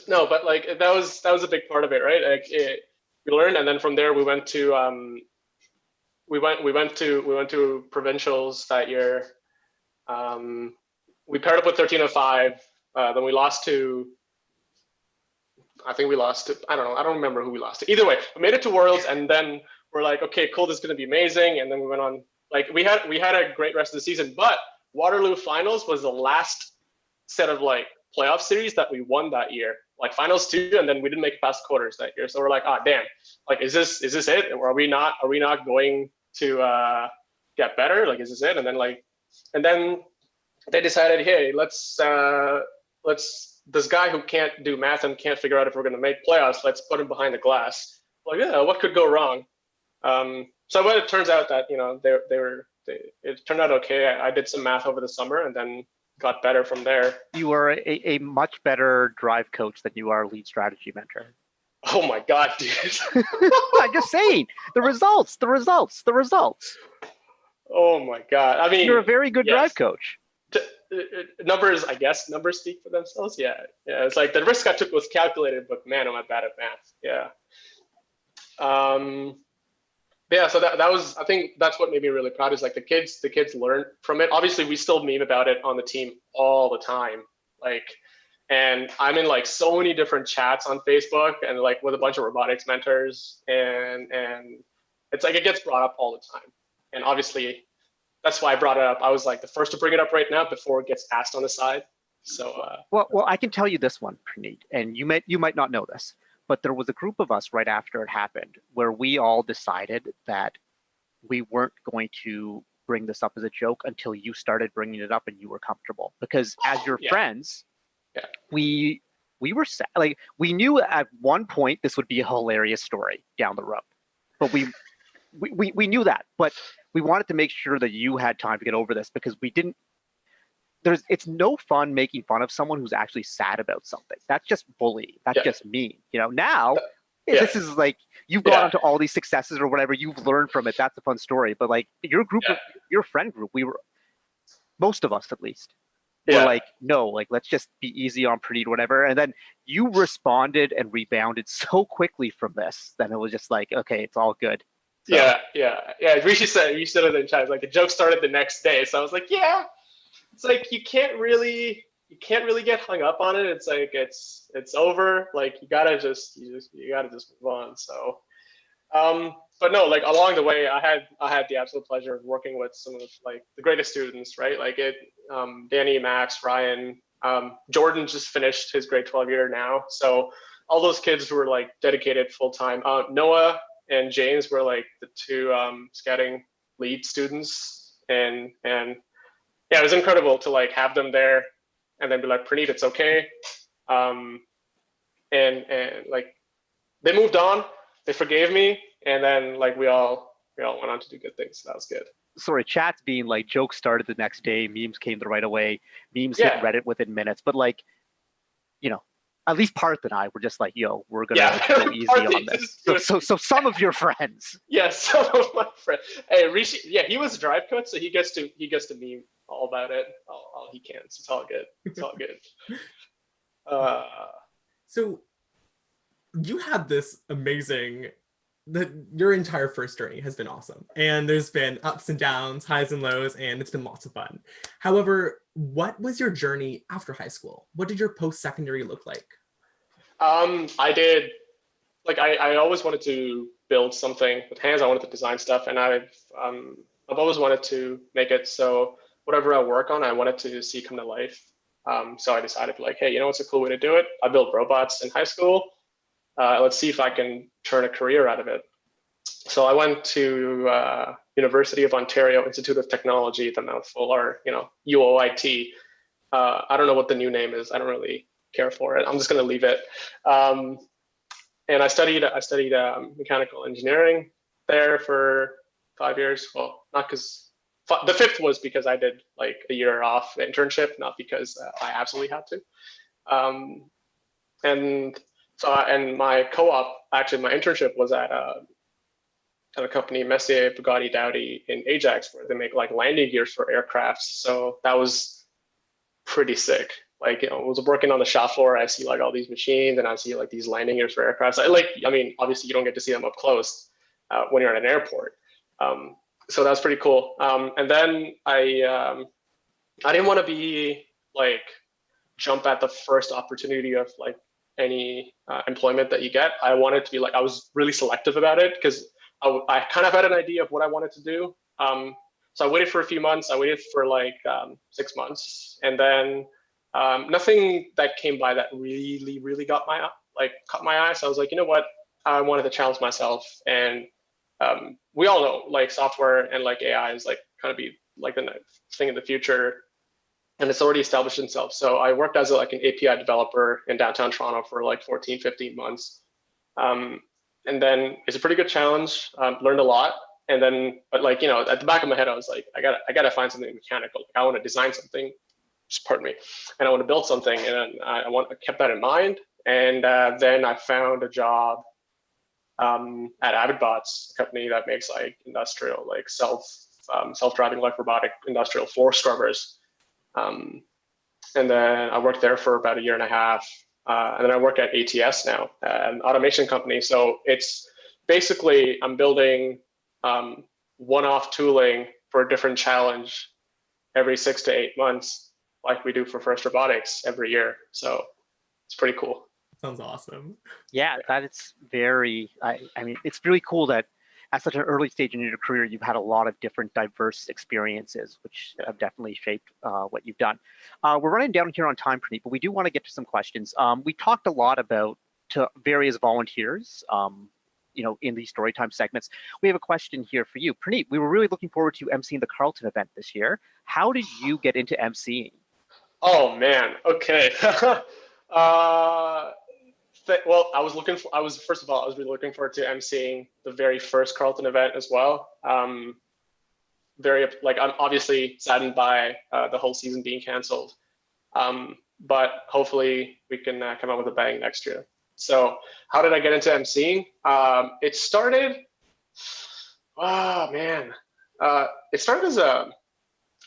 No, but like that was a big part of it, right? Like we learned, and then from there we went to we went to provincials that year. We paired up with 1305. Then we lost to, I think we lost to, I don't know, I don't remember who we lost to. Either way, we made it to Worlds, and then we're like, okay, cool, this is gonna be amazing. And then we went on, like we had a great rest of the season, but Waterloo Finals was the last set of like playoff series that we won that year, like finals 2, and then we didn't make it past quarters that year. So we're like, ah, damn, like is this it? Or are we not going to get better? Like, is this it? And then they decided, hey, let's this guy who can't do math and can't figure out if we're going to make playoffs, let's put him behind the glass. Like, yeah, what could go wrong? So what it turns out that, you know, it turned out okay. I did some math over the summer and then got better from there. You are a much better drive coach than you are lead strategy mentor. Oh my God, dude. I'm just saying, the results. Oh my God. I mean, you're a very good drive coach. Numbers speak for themselves. Yeah. It's like the risk I took was calculated, but man, am I bad at math. Yeah. Yeah. So that was, I think that's what made me really proud, is like the kids learned from it. Obviously, we still meme about it on the team all the time. Like, and I'm in like so many different chats on Facebook and like with a bunch of robotics mentors, and it's like it gets brought up all the time. And obviously, that's why I brought it up. I was like the first to bring it up right now before it gets asked on the side. So well, I can tell you this one, Pranit, and you might not know this, but there was a group of us right after it happened where we all decided that we weren't going to bring this up as a joke until you started bringing it up and you were comfortable. Because as your friends, we were like, we knew at one point this would be a hilarious story down the road, but we knew that, but we wanted to make sure that you had time to get over this, because we didn't. It's no fun making fun of someone who's actually sad about something. That's just bullying. That's just mean. You know, now this is like, you've gone on to all these successes or whatever, you've learned from it. That's a fun story. But like your group, your friend group, we were, most of us at least, were like, no, like, let's just be easy on Pranit, whatever. And then you responded and rebounded so quickly from this that it was just like, okay, it's all good. So. Yeah. Rishi said, you said it in the chat, like the joke started the next day. So I was like, yeah. It's like you can't really get hung up on it. It's like it's over. Like you gotta just move on. So, but no, like along the way, I had the absolute pleasure of working with some of like the greatest students, right? Like Danny, Max, Ryan, Jordan just finished his grade 12 year now. So all those kids who were like dedicated full time. Noah and James were like the two scouting lead students, and yeah, it was incredible to like have them there and then be like, Pranit, it's okay. And like they moved on, they forgave me, and then like we all went on to do good things. So that was good. Sorry, chat's being like, jokes started the next day, memes came the right away, memes hit Reddit within minutes, but like, you know, at least Parth and I were just like, yo, we're gonna go easy on this. So some of your friends. Yes, some of my friends. Hey, Rishi, he was a drive coach, so he gets to meme all about it, all he can. So it's all good. It's all good. So you had this amazing, your entire first journey has been awesome. And there's been ups and downs, highs and lows, and it's been lots of fun. However, what was your journey after high school? What did your post-secondary look like? I always wanted to build something with hands. I wanted to design stuff, and I've always wanted to make it so whatever I work on, I wanted to see come to life. So I decided, like, hey, you know what's a cool way to do it? I built robots in high school. Let's see if I can turn a career out of it. So I went to University of Ontario Institute of Technology, the mouthful, or UOIT. I don't know what the new name is. I don't really care for it. I'm just going to leave it. And I studied mechanical engineering there for 5 years. Well, not because the fifth was because I did like a year off internship, not because I absolutely had to. And my co-op, actually my internship was at a company, Messier, Bugatti, Dowdy in Ajax, where they make like landing gears for aircrafts. So that was pretty sick. Like, I was working on the shop floor. I see like all these machines, and I see like these landing gears for aircraft. I mean, obviously you don't get to see them up close when you're at an airport. So that's pretty cool. And then I didn't want to be like jump at the first opportunity of like any employment that you get. I wanted to be like, I was really selective about it because I kind of had an idea of what I wanted to do. So I waited for a few months. I waited for like 6 months, and then nothing that came by that really caught my eye. So I was like, you know what? I wanted to challenge myself, and we all know like software and like AI is like kind of be like the next thing in the future, and it's already established itself. So I worked as like an API developer in downtown Toronto for like 14, 15 months. And then it's a pretty good challenge, learned a lot. And then, but like, you know, at the back of my head, I was like, I gotta find something mechanical. I want to design something, pardon me, and I want to build something. And I kept that in mind. And then I found a job at AvidBots, a company that makes like industrial, like self-driving, like robotic industrial floor scrubbers. And then I worked there for about 1.5 years. And then I work at ATS now, an automation company. So it's basically, I'm building one-off tooling for a different challenge every 6 to 8 months, like we do for First Robotics every year. So it's pretty cool. Sounds awesome. Yeah, that is very, I mean, it's really cool that at such an early stage in your career, you've had a lot of different diverse experiences, which have definitely shaped what you've done. We're running down here on time, Pranit, but we do want to get to some questions. We talked a lot about to various volunteers, you know, in these storytime segments. We have a question here for you. Pranit, we were really looking forward to emceeing the Carleton event this year. How did you get into emceeing? Oh man, okay. Well, first of all, I was really looking forward to emceeing the very first Carleton event as well. I'm obviously saddened by the whole season being canceled, but hopefully we can come out with a bang next year. So how did I get into emceeing? It started, it started as a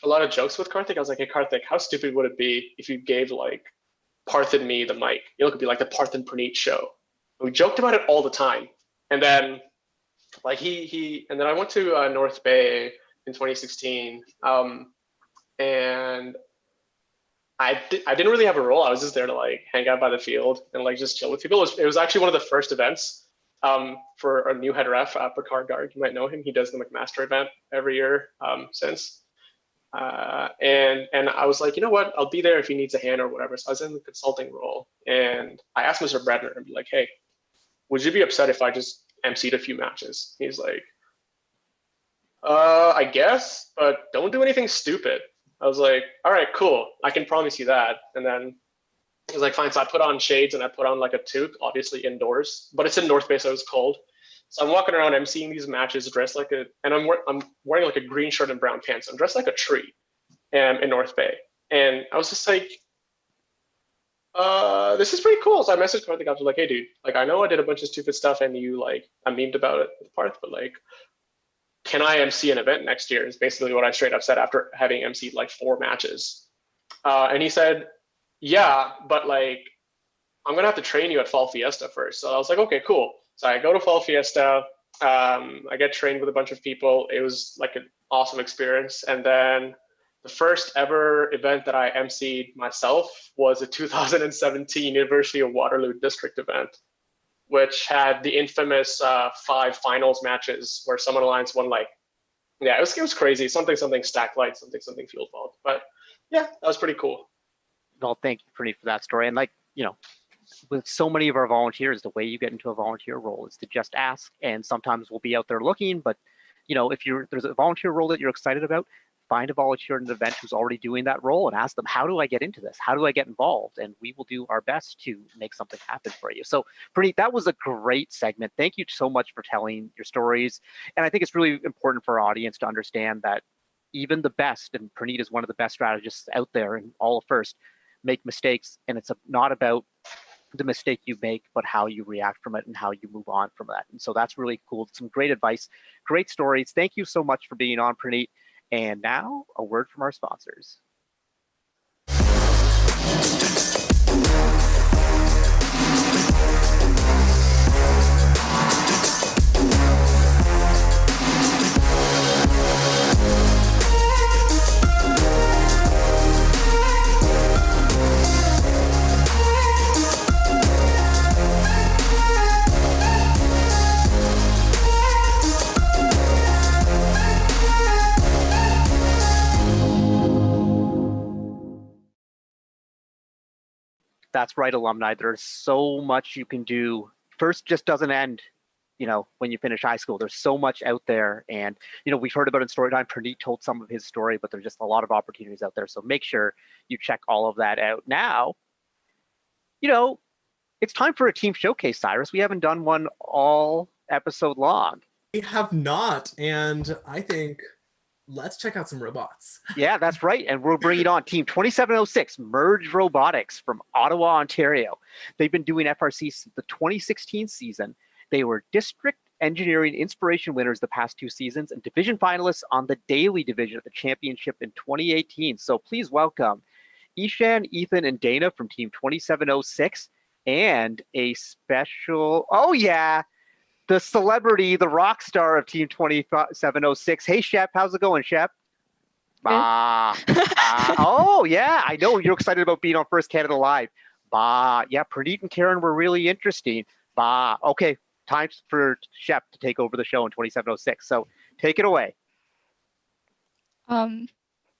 lot of jokes with Karthik. I was like, hey Karthik, how stupid would it be if you gave like Parth and me the mic? You know, it could be like the Parth and Pranit show. And we joked about it all the time. And then like and then I went to North Bay in 2016. And I didn't really have a role. I was just there to like hang out by the field and like just chill with people. It was actually one of the first events for a new head ref, Picard Garg. You might know him. He does the McMaster event every year since. And I was like, you know what? I'll be there if he needs a hand or whatever. So I was in the consulting role, and I asked Mr. Bredner, and be like, hey, would you be upset if I just emceed a few matches? He's like, I guess, but don't do anything stupid. I was like, all right, cool. I can promise you that. And then he was like, fine. So I put on shades and I put on like a toque, obviously indoors, but it's in North Bay, so it was cold. So I'm walking around, emceeing these matches, dressed like and I'm wearing like a green shirt and brown pants. I'm dressed like a tree in North Bay. And I was just like, this is pretty cool. So I messaged Karthik. I was like, hey dude, like I know I did a bunch of stupid stuff and you like, I memed about it with Parth, but like, can I MC an event next year? Is basically what I straight up said after having MC'd like 4 matches. And he said, yeah, but like, I'm gonna have to train you at Fall Fiesta first. So I was like, okay, cool. So I go to Fall Fiesta, I get trained with a bunch of people. It was like an awesome experience. And then the first ever event that I MC'd myself was a 2017 University of Waterloo District event, which had the infamous 5 finals matches where Summon Alliance won like, yeah, it was crazy. Something stack light, something field vault. But yeah, that was pretty cool. Well, thank you, Pranit, for that story. And like, you know, with so many of our volunteers, the way you get into a volunteer role is to just ask. And sometimes we'll be out there looking, but you know, if there's a volunteer role that you're excited about, find a volunteer in an event who's already doing that role and ask them, how do I get into this? How do I get involved? And we will do our best to make something happen for you. So Pranit, that was a great segment. Thank you so much for telling your stories. And I think it's really important for our audience to understand that even the best, and Pranit is one of the best strategists out there in all of FIRST, make mistakes. And it's not about the mistake you make, but how you react from it and how you move on from that. And so that's really cool. Some great advice, great stories. Thank you so much for being on, Pranit. And now a word from our sponsors. That's right, alumni. There's so much you can do. First just doesn't end, when you finish high school. There's so much out there. And, we've heard about it in Storytime. Pranit told some of his story, but there's just a lot of opportunities out there. So make sure you check all of that out. Now, it's time for a team showcase, Cyrus. We haven't done one all episode long. We have not. And I think let's check out some robots. Yeah, that's right. And we're bringing on Team 2706, Merge Robotics from Ottawa, Ontario. They've been doing FRC since the 2016 season. They were District Engineering Inspiration winners the past 2 seasons and division finalists on the daily division of the championship in 2018. So please welcome Ishan, Ethan, and Dana from Team 2706 and a special, the celebrity, the rock star of Team 2706. Hey, Shep, how's it going, Shep? Oh, yeah, I know you're excited about being on First Canada Live. Yeah, Pranit and Karen were really interesting. Okay, time for Shep to take over the show in 2706. So take it away.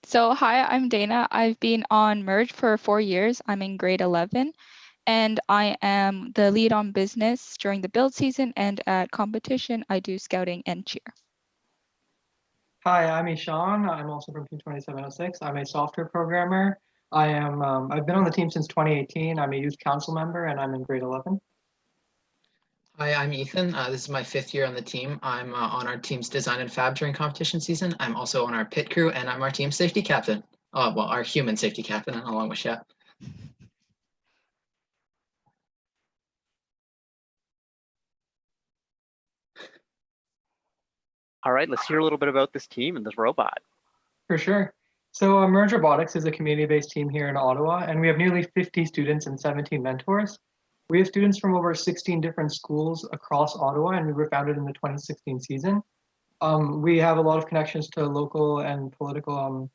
So hi, I'm Dana. I've been on Merge for 4 years. I'm in grade 11. And I am the lead on business during the build season, and at competition, I do scouting and cheer. Hi, I'm Ishan. I'm also from Team 2706. I'm a software programmer. I've been on the team since 2018. I'm a youth council member, and I'm in grade 11. Hi, I'm Ethan. This is my 5th year on the team. I'm on our team's design and fab during competition season. I'm also on our pit crew, and I'm our team safety captain. Our human safety captain, along with Shep. All right, let's hear a little bit about this team and this robot. For sure. So Merge Robotics is a community-based team here in Ottawa, and we have nearly 50 students and 17 mentors. We have students from over 16 different schools across Ottawa, and we were founded in the 2016 season. We have a lot of connections to local and political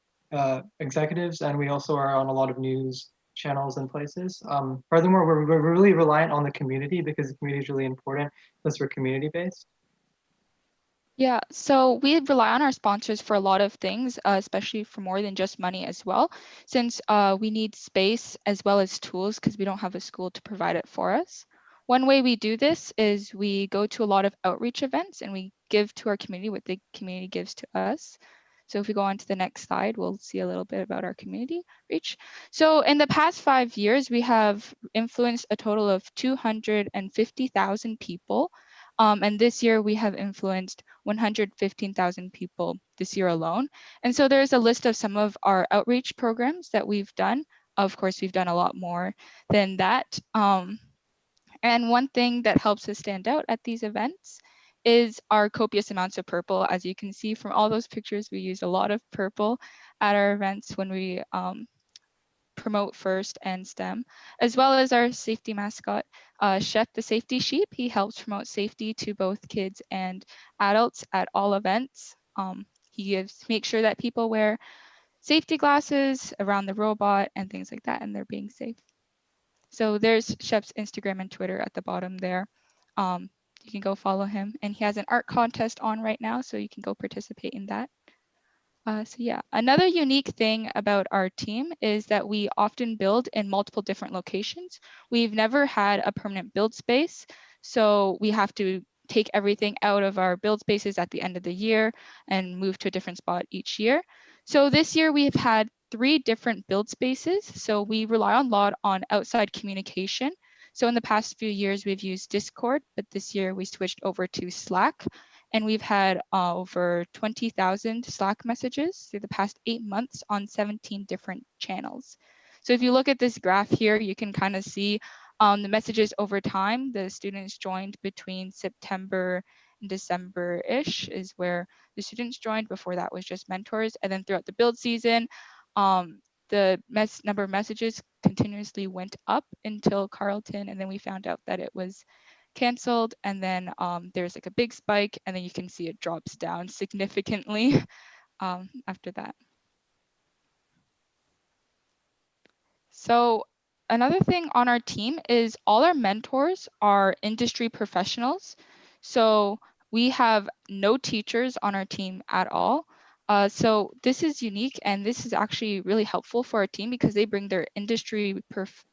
executives, and we also are on a lot of news channels and places. Furthermore, we're really reliant on the community because the community is really important since we're community-based. Yeah, so we rely on our sponsors for a lot of things, especially for more than just money as well, since we need space as well as tools because we don't have a school to provide it for us. One way we do this is we go to a lot of outreach events and we give to our community what the community gives to us. So if we go on to the next slide, we'll see a little bit about our community reach. So in the past 5 years, we have influenced a total of 250,000 people. And this year we have influenced 115,000 people this year alone. And so there's a list of some of our outreach programs that we've done. Of course, we've done a lot more than that. And one thing that helps us stand out at these events is our copious amounts of purple. As you can see from all those pictures, we use a lot of purple at our events when we promote FIRST and STEM, as well as our safety mascot, Chef the Safety Sheep. He helps promote safety to both kids and adults at all events. He makes sure that people wear safety glasses around the robot and things like that, and they're being safe. So there's Chef's Instagram and Twitter at the bottom there. You can go follow him, and he has an art contest on right now, so you can go participate in that. So yeah, another unique thing about our team is that we often build in multiple different locations. We've never had a permanent build space, so we have to take everything out of our build spaces at the end of the year and move to a different spot each year. So this year we've had 3 different build spaces. So we rely a lot on outside communication. So in the past few years, we've used Discord, but this year we switched over to Slack. And we've had over 20,000 Slack messages through the past 8 months on 17 different channels. So if you look at this graph here, you can kind of see the messages over time. The students joined between September and December-ish is where the students joined. Before that was just mentors. And then throughout the build season, the number of messages continuously went up until Carleton. And then we found out that it was canceled, and then there's like a big spike, and then you can see it drops down significantly after that. So another thing on our team is all our mentors are industry professionals. So we have no teachers on our team at all. So this is unique, and this is actually really helpful for our team because they bring their industry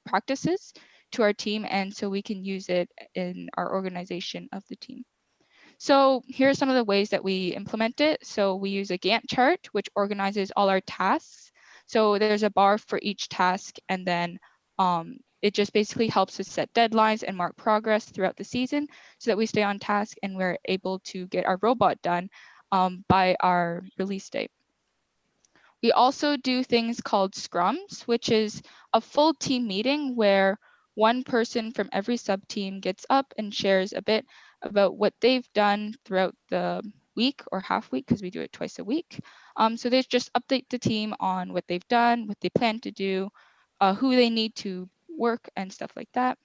practices to our team, and so we can use it in our organization of the team. So here are some of the ways that we implement it. So we use a Gantt chart, which organizes all our tasks. So there's a bar for each task, and then it just basically helps us set deadlines and mark progress throughout the season so that we stay on task and we're able to get our robot done by our release date. We also do things called scrums, which is a full team meeting where one person from every sub team gets up and shares a bit about what they've done throughout the week or half week, because we do it twice a week. So they just update the team on what they've done, what they plan to do, who they need to work and stuff like that.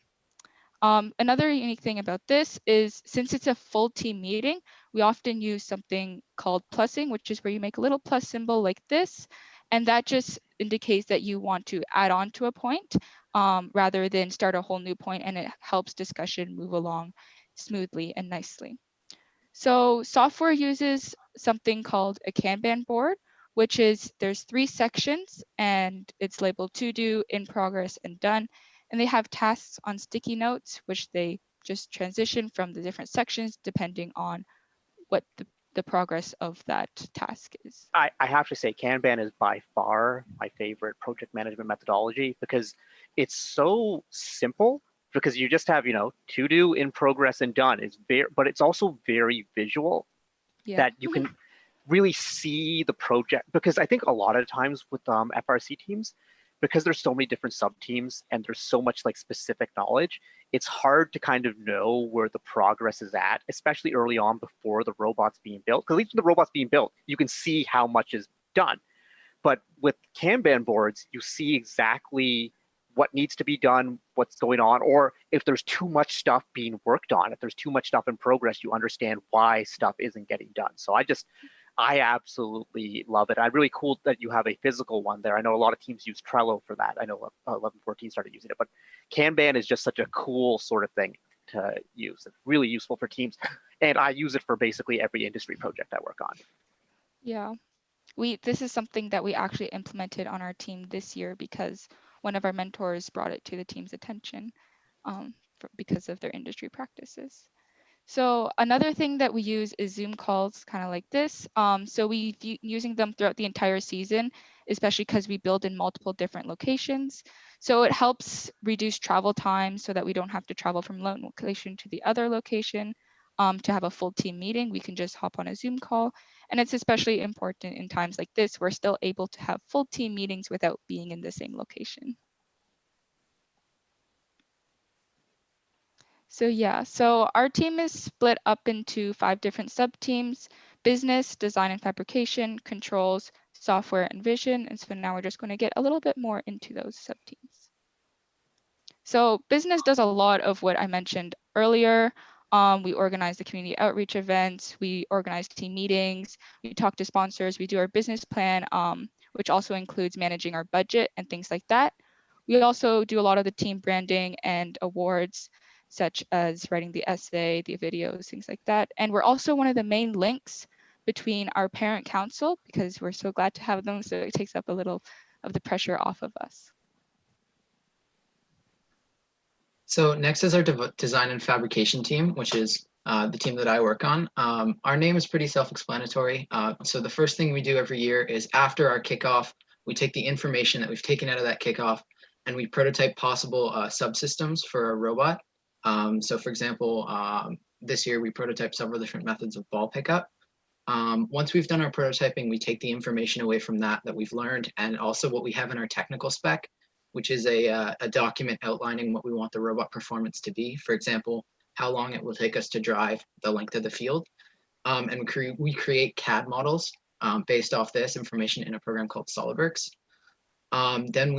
Another unique thing about this is since it's a full team meeting, we often use something called plussing, which is where you make a little plus symbol like this. And that just indicates that you want to add on to a point rather than start a whole new point, and it helps discussion move along smoothly and nicely. So software uses something called a Kanban board, which is there's 3 sections and it's labeled to do, in progress, and done. And they have tasks on sticky notes, which they just transition from the different sections depending on what the progress of that task is. I have to say Kanban is by far my favorite project management methodology because it's so simple, because you just have, to do, in progress, and done. But it's also very visual, that you can really see the project. Because I think a lot of times with FRC teams, because there's so many different sub teams and there's so much like specific knowledge, it's hard to kind of know where the progress is at, especially early on before the robot's being built. Because at least when the robot's being built, you can see how much is done. But with Kanban boards, you see exactly what needs to be done, what's going on, or if there's too much stuff being worked on, if there's too much stuff in progress, you understand why stuff isn't getting done. So I absolutely love it. I'm really cool that you have a physical one there. I know a lot of teams use Trello for that. I know 1114 started using it, but Kanban is just such a cool sort of thing to use. It's really useful for teams. And I use it for basically every industry project I work on. Yeah, this is something that we actually implemented on our team this year because one of our mentors brought it to the team's attention because of their industry practices. So another thing that we use is Zoom calls, kind of like this. So we've using them throughout the entire season, especially because we build in multiple different locations. So it helps reduce travel time so that we don't have to travel from one location to the other location to have a full team meeting. We can just hop on a Zoom call. And it's especially important in times like this, we're still able to have full team meetings without being in the same location. So yeah, so our team is split up into 5 different sub-teams: business, design and fabrication, controls, software, and vision. And so now we're just going to get a little bit more into those sub-teams. So business does a lot of what I mentioned earlier. We organize the community outreach events, we organize team meetings, we talk to sponsors, we do our business plan, which also includes managing our budget and things like that. We also do a lot of the team branding and awards, such as writing the essay, the videos, things like that. And we're also one of the main links between our parent council, because we're so glad to have them, so it takes up a little of the pressure off of us. So next is our design and fabrication team, which is the team that I work on. Our name is pretty self-explanatory. So the first thing we do every year is after our kickoff, we take the information that we've taken out of that kickoff and we prototype possible subsystems for a robot. So for example, this year we prototyped several different methods of ball pickup. Once we've done our prototyping, we take the information away from that we've learned, and also what we have in our technical spec, which is a document outlining what we want the robot performance to be. For example, how long it will take us to drive the length of the field. And we create CAD models based off this information in a program called SolidWorks. Then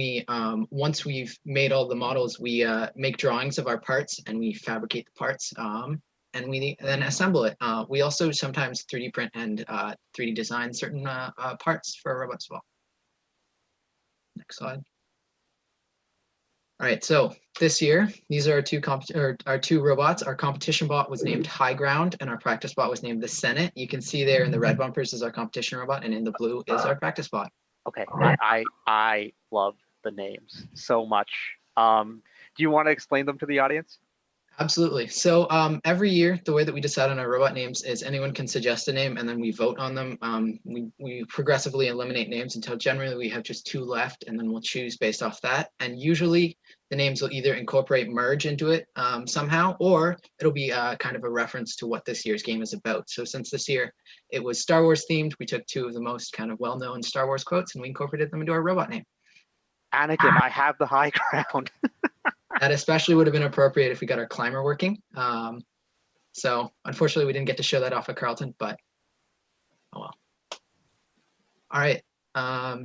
once we've made all the models, we make drawings of our parts and we fabricate the parts and we then assemble it. We also sometimes 3D print and 3D design certain parts for our robots as well. Next slide. All right, so this year, these are our two robots. Our competition bot was named High Ground, and our practice bot was named the Senate. You can see there in the red bumpers is our competition robot, and in the blue is our practice bot. Okay, I love the names so much. Do you want to explain them to the audience? Absolutely. So every year, the way that we decide on our robot names is anyone can suggest a name and then we vote on them. We progressively eliminate names until generally we have just 2 left, and then we'll choose based off that. And usually the names will either incorporate merge into it somehow, or it'll be kind of a reference to what this year's game is about. So since this year it was Star Wars themed, we took 2 of the most kind of well-known Star Wars quotes and we incorporated them into our robot name. Anakin, I have the high ground. That especially would have been appropriate if we got our climber working. So unfortunately, we didn't get to show that off at Carleton, but oh well. All right.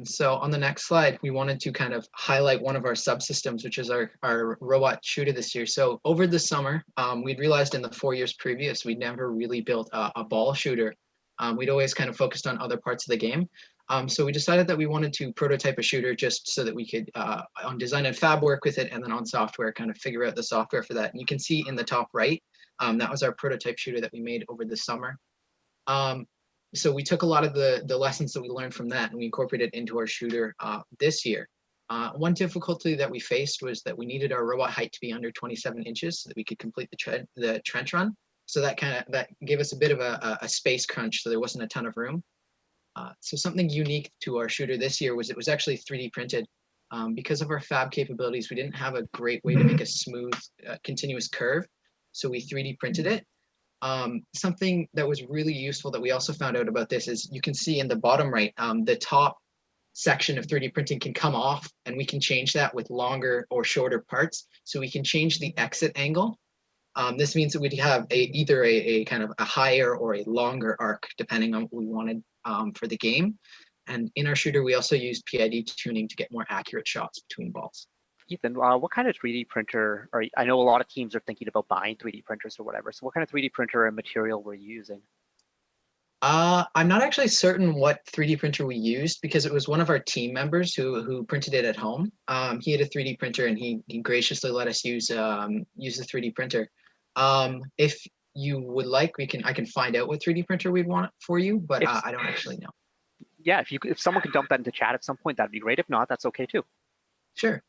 So on the next slide, we wanted to kind of highlight one of our subsystems, which is our robot shooter this year. So over the summer, we'd realized in the 4 years previous, we'd never really built a ball shooter. We'd always kind of focused on other parts of the game. So we decided that we wanted to prototype a shooter just so that we could on design and fab work with it, and then on software kind of figure out the software for that. And you can see in the top right, that was our prototype shooter that we made over the summer. So we took a lot of the lessons that we learned from that and we incorporated it into our shooter this year. One difficulty that we faced was that we needed our robot height to be under 27 inches so that we could complete the trench run. So that gave us a bit of a space crunch, so there wasn't a ton of room. So something unique to our shooter this year was it was actually 3D printed. Because of our fab capabilities, we didn't have a great way to make a smooth, continuous curve. So we 3D printed it. Something that was really useful that we also found out about this is you can see in the bottom right, the top section of 3D printing can come off, and we can change that with longer or shorter parts. So we can change the exit angle. This means that we'd have either a kind of a higher or a longer arc, depending on what we wanted for the game. And in our shooter, we also used PID tuning to get more accurate shots between balls. Ethan, what kind of 3D printer, or I know a lot of teams are thinking about buying 3D printers or whatever. So what kind of 3D printer and material were you using? I'm not actually certain what 3D printer we used because it was one of our team members who printed it at home. He had a 3D printer and he graciously let us use the 3D printer. If you would like, I can find out what 3D printer we'd want for you, but I don't actually know. Yeah, if someone could dump that into chat at some point, that'd be great. If not, that's okay too. Sure.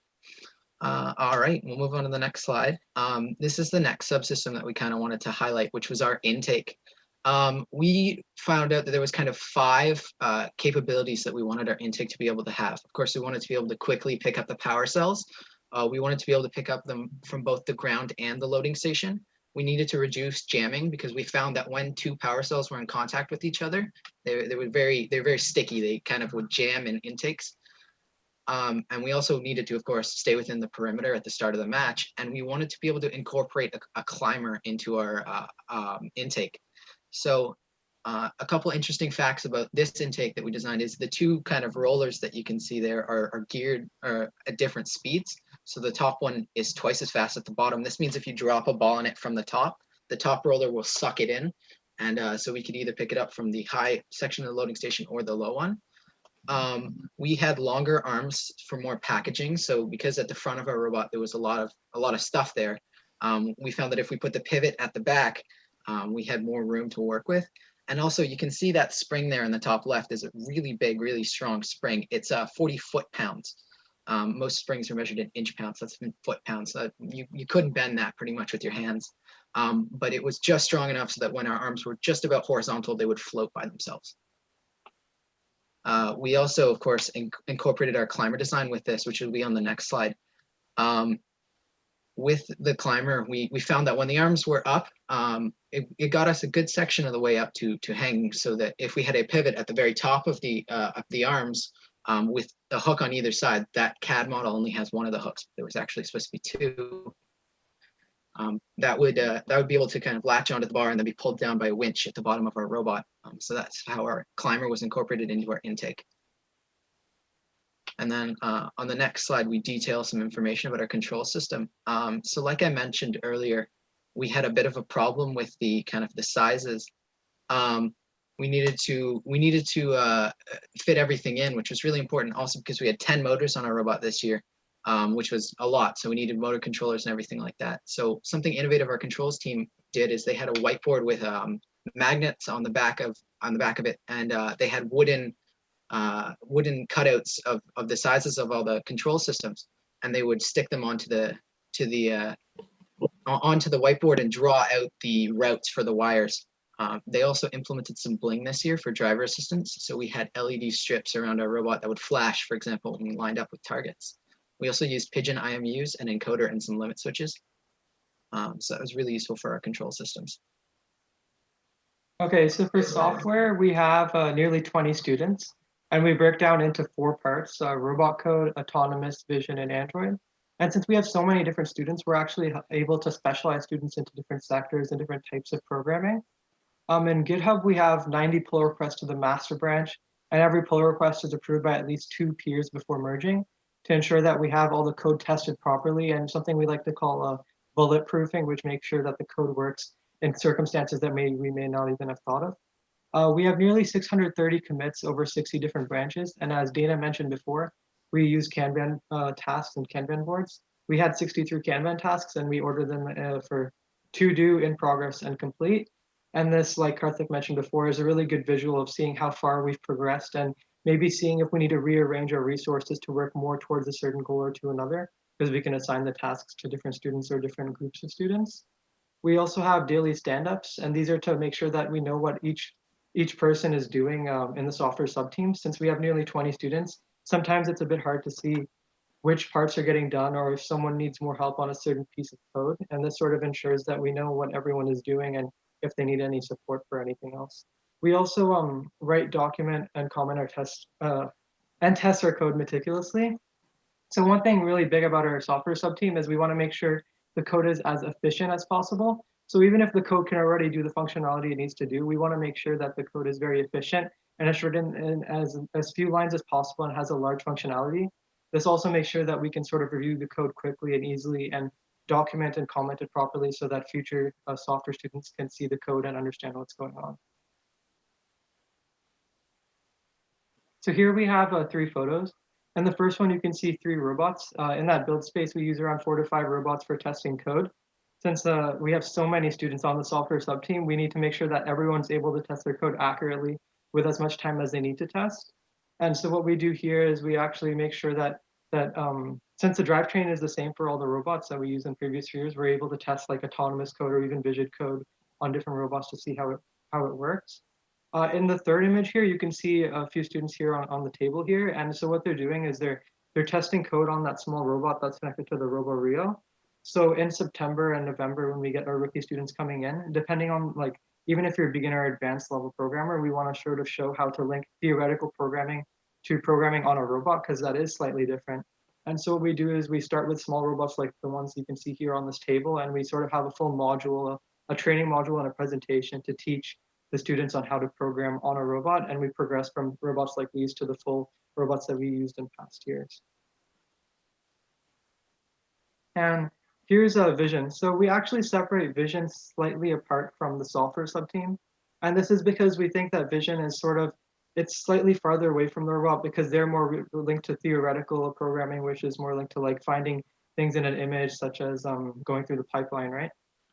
All right, we'll move on to the next slide. This is the next subsystem that we kind of wanted to highlight, which was our intake. We found out that there was kind of 5 capabilities that we wanted our intake to be able to have. Of course, we wanted to be able to quickly pick up the power cells. We wanted to be able to pick up them from both the ground and the loading station. We needed to reduce jamming because we found that when 2 power cells were in contact with each other, they're very sticky. They kind of would jam in intakes. And we also needed to, of course, stay within the perimeter at the start of the match. And we wanted to be able to incorporate a climber into our intake. So a couple interesting facts about this intake that we designed is the 2 kind of rollers that you can see there are geared at different speeds. So the top one is twice as fast at the bottom. This means if you drop a ball in it from the top roller will suck it in. And so we could either pick it up from the high section of the loading station or the low one. We had longer arms for more packaging. So because at the front of our robot, there was a lot of stuff there, we found that if we put the pivot at the back, we had more room to work with. And also you can see that spring there in the top left is a really big, really strong spring. It's 40 foot-pounds. Most springs are measured in inch-pounds. That's in foot-pounds. You couldn't bend that pretty much with your hands. But it was just strong enough so that when our arms were just about horizontal, they would float by themselves. We also, of course, incorporated our climber design with this, which will be on the next slide. With the climber, we found that when the arms were up, it got us a good section of the way up to hanging, so that if we had a pivot at the very top of the arms with a hook on either side, that CAD model only has one of the hooks. There was actually supposed to be 2. That would be able to kind of latch onto the bar and then be pulled down by a winch at the bottom of our robot. So that's how our climber was incorporated into our intake. And then on the next slide, we detail some information about our control system. So like I mentioned earlier, we had a bit of a problem with the sizes. We needed to fit everything in, which was really important also because we had 10 motors on our robot this year. which was a lot. So we needed motor controllers and everything like that. So something innovative our controls team did is they had a whiteboard with magnets on the back of it, and they had wooden cutouts of the sizes of all the control systems, and they would stick them onto the whiteboard and draw out the routes for the wires. They also implemented some bling this year for driver assistance. So we had LED strips around our robot that would flash, for example, when we lined up with targets. We also used pigeon IMUs, an encoder, and some limit switches. So that was really useful for our control systems. Okay, so for software, we have nearly 20 students, and we break down into 4 parts: robot code, autonomous, vision, and Android. And since we have so many different students, we're actually able to specialize students into different sectors and different types of programming. In GitHub, we have 90 pull requests to the master branch, and every pull request is approved by at least 2 peers before merging to ensure that we have all the code tested properly, and something we like to call bulletproofing, which makes sure that the code works in circumstances that we may not even have thought of. We have nearly 630 commits over 60 different branches, and as Dana mentioned before, we use Kanban tasks and Kanban boards. We had 63 Kanban tasks, and we ordered them for to do, in progress, and complete. And this, like Karthik mentioned before, is a really good visual of seeing how far we've progressed and maybe seeing if we need to rearrange our resources to work more towards a certain goal or to another, because we can assign the tasks to different students or different groups of students. We also have daily stand-ups, and these are to make sure that we know what each person is doing in the software subteam. Since we have nearly 20 students, sometimes it's a bit hard to see which parts are getting done or if someone needs more help on a certain piece of code. And this sort of ensures that we know what everyone is doing and if they need any support for anything else. We also write, document, and comment our tests and test our code meticulously. So one thing really big about our software subteam is we want to make sure the code is as efficient as possible. So even if the code can already do the functionality it needs to do, we want to make sure that the code is very efficient and it's written in as few lines as possible and has a large functionality. This also makes sure that we can sort of review the code quickly and easily and document and comment it properly so that future software students can see the code and understand what's going on. So here we have 3 photos. And the first one, you can see 3 robots. In that build space, we use around 4 to 5 robots for testing code. Since we have so many students on the software subteam, we need to make sure that everyone's able to test their code accurately with as much time as they need to test. And so what we do here is we actually make sure that since the drivetrain is the same for all the robots that we use in previous years, we're able to test like autonomous code or even vision code on different robots to see how it works. In the third image here, you can see a few students here on the table here. And so what they're doing is they're testing code on that small robot that's connected to the RoboRio. So in September and November, when we get our rookie students coming in, depending on like, even if you're a beginner or advanced level programmer, we want to sort of show how to link theoretical programming to programming on a robot, because that is slightly different. And so what we do is we start with small robots like the ones you can see here on this table, and we sort of have a full module, a training module and a presentation to teach the students on how to program on a robot, and we progress from robots like these to the full robots that we used in past years. And here's a vision. So we actually separate vision slightly apart from the software subteam. And this is because we think that vision is sort of, it's slightly farther away from the robot because they're more linked to theoretical programming, which is more linked to like finding things in an image, such as going through the pipeline, right?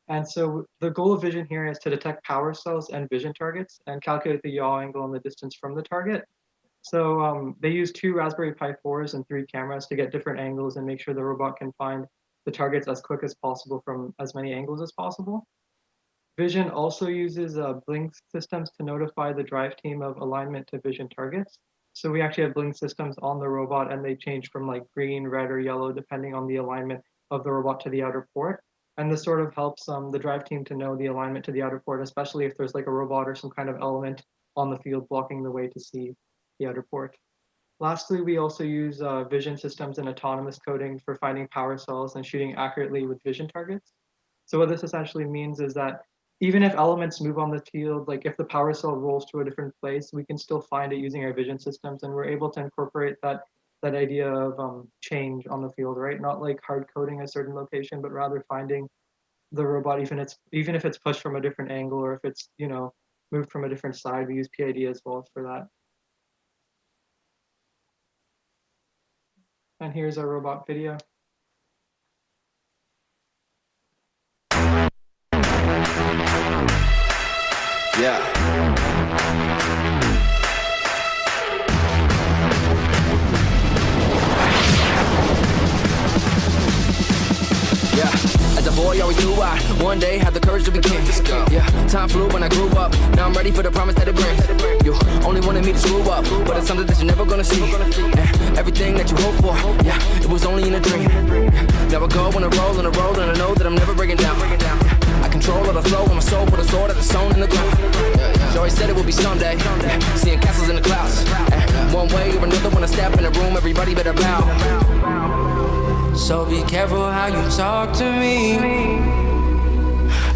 And so the goal of vision here is to detect power cells and vision targets and calculate the yaw angle and the distance from the target. So they use 2 Raspberry Pi 4s and 3 cameras to get different angles and make sure the robot can find the targets as quick as possible from as many angles as possible. Vision also uses blink systems to notify the drive team of alignment to vision targets. So we actually have blink systems on the robot, and they change from like green, red, or yellow depending on the alignment of the robot to the outer port. And this sort of helps the drive team to know the alignment to the outer port, especially if there's like a robot or some kind of element on the field blocking the way to see the outer port. Lastly, we also use vision systems and autonomous coding for finding power cells and shooting accurately with vision targets. So what this essentially means is that even if elements move on the field, like if the power cell rolls to a different place, we can still find it using our vision systems, and we're able to incorporate that idea of change on the field, right? Not like hard coding a certain location, but rather finding the robot, even if it's pushed from a different angle or if it's, you know, moved from a different side. We use PID as well for that. And here's our robot video. Yeah. As a boy, always knew I one day had the courage to be king. Yeah, time flew when I grew up. Now I'm ready for the promise that it brings. You only wanted me to screw up, but it's something that you're never gonna see. And everything that you hope for, yeah, it was only in a dream. Now I go on a roll, and I know that I'm never breaking down. I control all the flow of my soul, put a sword that is sewn in the ground. She always said it would be someday, seeing castles in the clouds. One way or another, when I step in the room, everybody better bow. So be careful how you talk to me,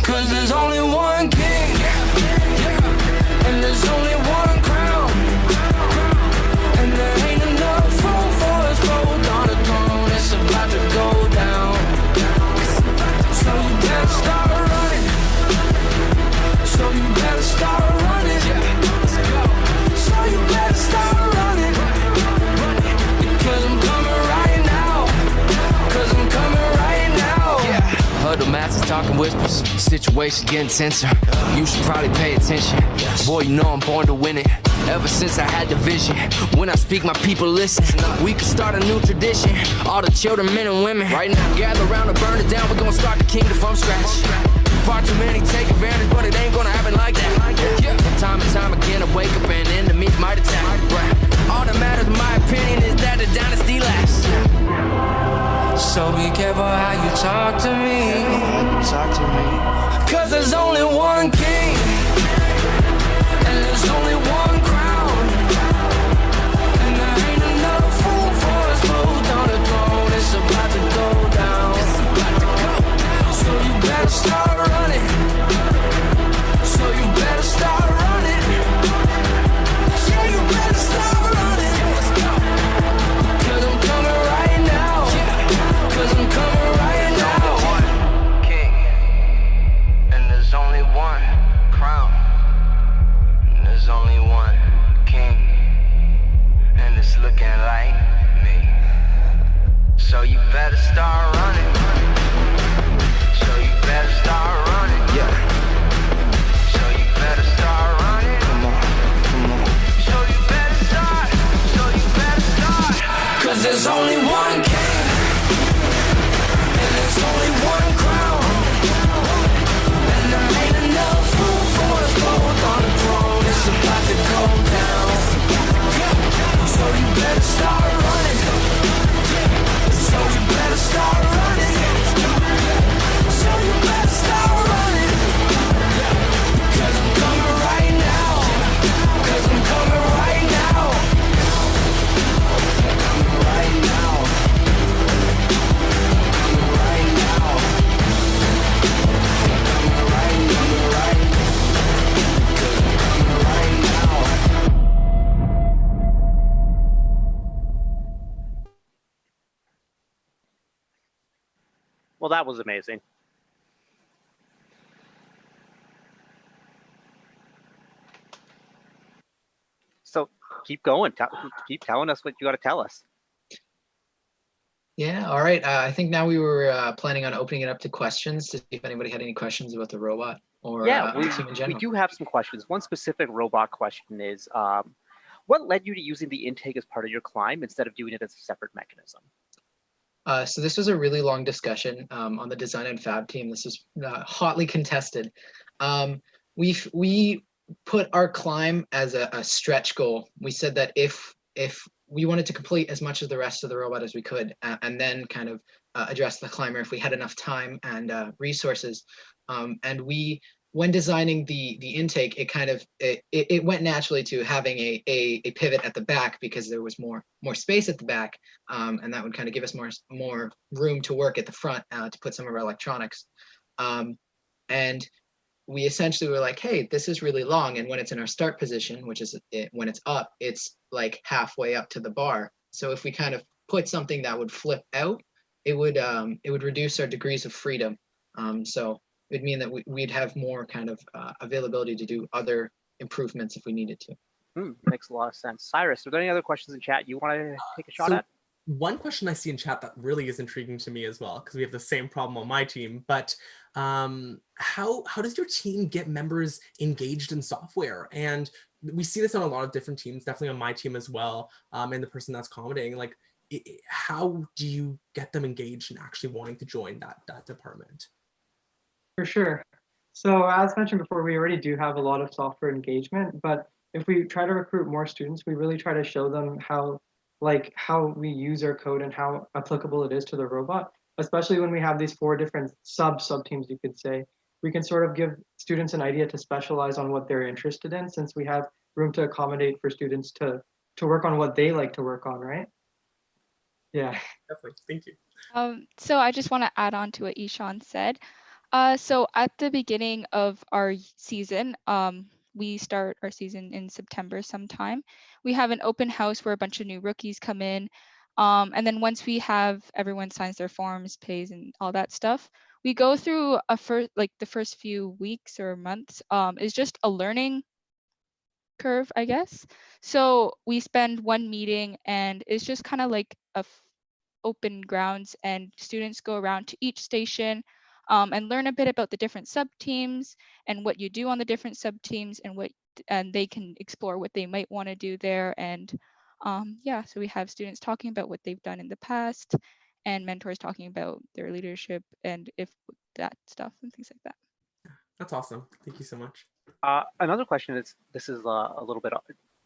'cause there's only one king, and there's only one crown, and there ain't enough room for us both on the throne. It's about to go down, so you better start running, so you better start running, so you better start running, because I'm coming right now, because I'm coming right now. Huddle masses talking whispers, situation getting tenser. You should probably pay attention. Boy, you know I'm born to win it. Ever since I had the vision, when I speak, my people listen. We could start a new tradition. All the children, men and women, right now, gather around and burn it down. We're gonna start the kingdom from scratch. Far too many take advantage, but it ain't gonna happen like that. Time and time again, I wake up and enemies might attack. All that matters, in my opinion, is that the dynasty lasts. So be careful how you talk to me, 'cause there's only one king, and there's only one crown, and there ain't enough room for us both on the throne. It's about to go down, so you better start running, so you better start running, so you better start running, 'cause I'm coming right now, 'cause I'm coming right now. One king, and there's only one crown, and there's only one king, and it's looking like me. So you better start running, so you better start running, yeah. So you better start running, come on, come on. So you better start, 'cause there's only one king, and there's only one crown, and there ain't enough room for us both on the throne. It's about to go down, so you better start running, so you better start running, so you better start running, 'cause I'm coming right now, 'cause I'm coming right now, coming right now, coming right now, coming right, coming right, 'cause I'm coming right now. Well, that was amazing. So keep going. Keep telling us what you got to tell us. Yeah, all right. I think now we were planning on opening it up to questions to see if anybody had any questions about the robot or Yeah, the team in we general. do have some questions. One specific robot question is, what led you to using the intake as part of your climb instead of doing it as a separate mechanism? So this was a really long discussion on the design and fab team. This was hotly contested. We put our climb as a stretch goal. We said that if we wanted to complete as much of the rest of the robot as we could, and then kind of address the climber if we had enough time and resources. And when designing the intake, it went naturally to having a pivot at the back because there was more space at the back, and that would kind of give us more room to work at the front to put some of our electronics. And we essentially were like, hey, this is really long, and when it's in our start position, which is when it's up, it's like halfway up to the bar. So if we kind of put something that would flip out, it would reduce our degrees of freedom. So it would mean that we'd have more kind of availability to do other improvements if we needed to. Makes a lot of sense. Cyrus, are there any other questions in chat you want to take a shot at? One question I see in chat that really is intriguing to me as well, because we have the same problem on my team, but how does your team get members engaged in software? And we see this on a lot of different teams, definitely on my team as well, and the person that's commenting, like, how do you get them engaged and actually wanting to join that department? For sure. So as mentioned before, we already do have a lot of software engagement, but if we try to recruit more students, we really try to show them how we use our code and how applicable it is to the robot, especially when we have these 4 different sub teams, you could say. We can sort of give students an idea to specialize on what they're interested in, since we have room to accommodate for students to work on what they like to work on, right? Yeah. Definitely. Thank you. So I just want to add on to what Ishan said. So at the beginning of our season, we start our season in September sometime. We have an open house where a bunch of new rookies come in. And then once we have everyone signs their forms, pays and all that stuff, we go through the first few weeks or months is just a learning curve, I guess. So we spend one meeting and it's just kind of like open grounds, and students go around to each station and learn a bit about the different sub teams and what you do on the different sub teams, and they can explore what they might want to do there. And yeah, so we have students talking about what they've done in the past and mentors talking about their leadership and if that stuff and things like that. That's awesome. Thank you so much. Another question is, this is a little bit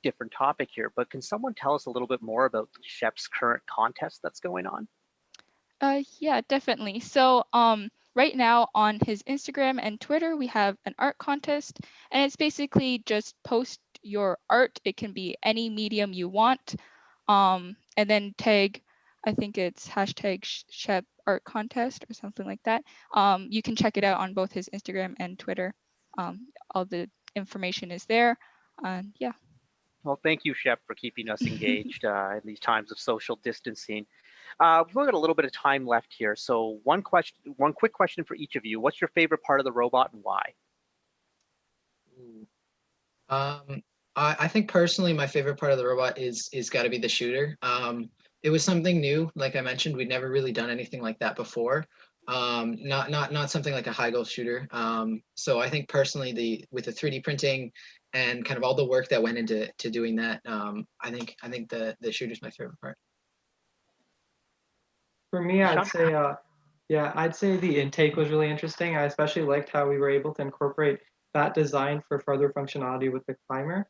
different topic here, but can someone tell us a little bit more about Shep's current contest that's going on? Yeah, definitely. So right now on his Instagram and Twitter, we have an art contest, and it's basically just post your art. It can be any medium you want, and then tag, I think it's hashtag Shep Art Contest or something like that. You can check it out on both his Instagram and Twitter. All the information is there. Yeah. Well, thank you, Shep, for keeping us engaged in these times of social distancing. We've only got a little bit of time left here, so one quick question for each of you. What's your favorite part of the robot and why? I think personally, my favorite part of the robot is got to be the shooter. It was something new, like I mentioned. We'd never really done anything like that before. Not something like a high goal shooter. So I think personally, with the 3D printing and kind of all the work that went into doing that, I think the shooter's my favorite part. For me, I'd say, I'd say the intake was really interesting. I especially liked how we were able to incorporate that design for further functionality with the climber,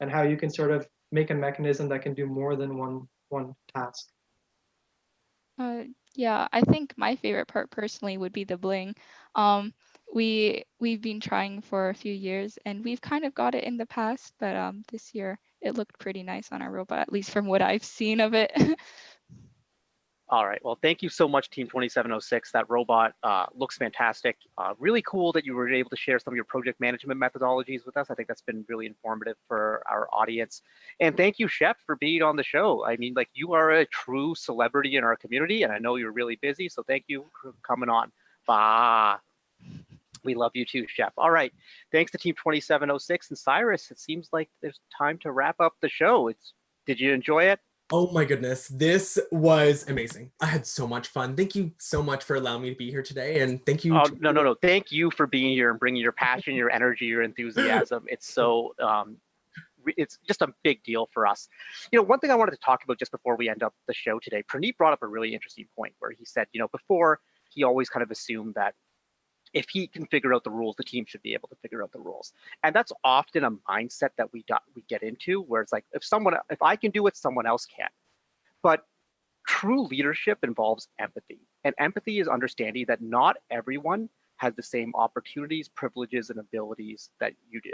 and how you can sort of make a mechanism that can do more than one task. Yeah, I think my favorite part personally would be the bling. We've been trying for a few years and we've kind of got it in the past, but this year it looked pretty nice on our robot, at least from what I've seen of it. All right. Well, thank you so much, Team 2706. That robot looks fantastic. Really cool that you were able to share some of your project management methodologies with us. I think that's been really informative for our audience. And thank you, Shep, for being on the show. I mean, like, you are a true celebrity in our community, and I know you're really busy, so thank you for coming on. Bah. We love you too, Shep. All right. Thanks to Team 2706 and Cyrus. It seems like there's time to wrap up the show. Did you enjoy it? Oh my goodness, this was amazing. I had so much fun. Thank you so much for allowing me to be here today. And thank you. No. Thank you for being here and bringing your passion, your energy, your enthusiasm. It's so, it's just a big deal for us. You know, one thing I wanted to talk about just before we end up the show today, Pranit brought up a really interesting point where he said, you know, before he always kind of assumed that if he can figure out the rules, the team should be able to figure out the rules. And that's often a mindset that we get into, where it's like, if I can do it, someone else can. But true leadership involves empathy. And empathy is understanding that not everyone has the same opportunities, privileges, and abilities that you do.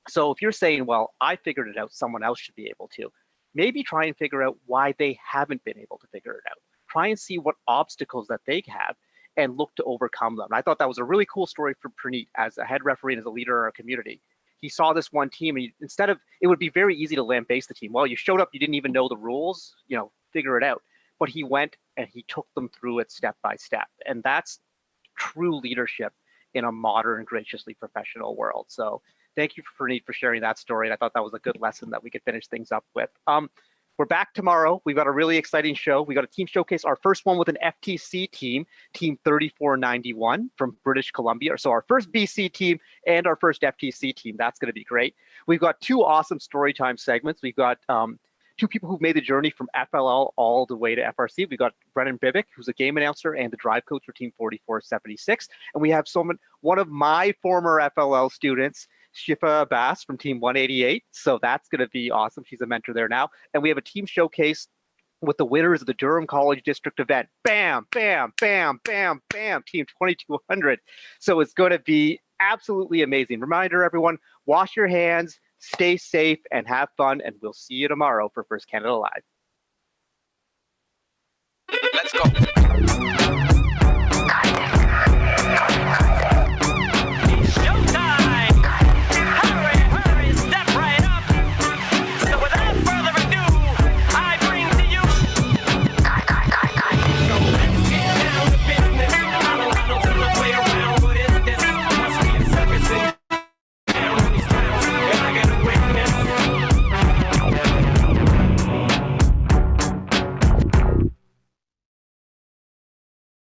So if you're saying, well, I figured it out, someone else should be able to, maybe try and figure out why they haven't been able to figure it out. Try and see what obstacles that they have and look to overcome them. And I thought that was a really cool story for Pranit as a head referee and as a leader in our community. He saw this one team, and it would be very easy to lambaste the team. Well, you showed up, you didn't even know the rules, you know, figure it out. But he went and he took them through it step by step. And that's true leadership in a modern, graciously professional world. So thank you, Pranit, for sharing that story. And I thought that was a good lesson that we could finish things up with. we're back tomorrow. We've got a really exciting show. We got a team showcase, our first one with an FTC team, Team 3491 from British Columbia. So our first BC team and our first FTC team. That's going to be great. We've got two awesome storytime segments. We've got two people who've made the journey from FLL all the way to FRC. We've got Brennan Bibick, who's a game announcer and the drive coach for Team 4476. And we have one of my former FLL students, Shifa Abbas from Team 188. So that's going to be awesome. She's a mentor there now. And we have a team showcase with the winners of the Durham College District event. Bam, bam, bam, bam, bam, Team 2200. So it's going to be absolutely amazing. Reminder, everyone, wash your hands, stay safe, and have fun. And we'll see you tomorrow for First Canada Live.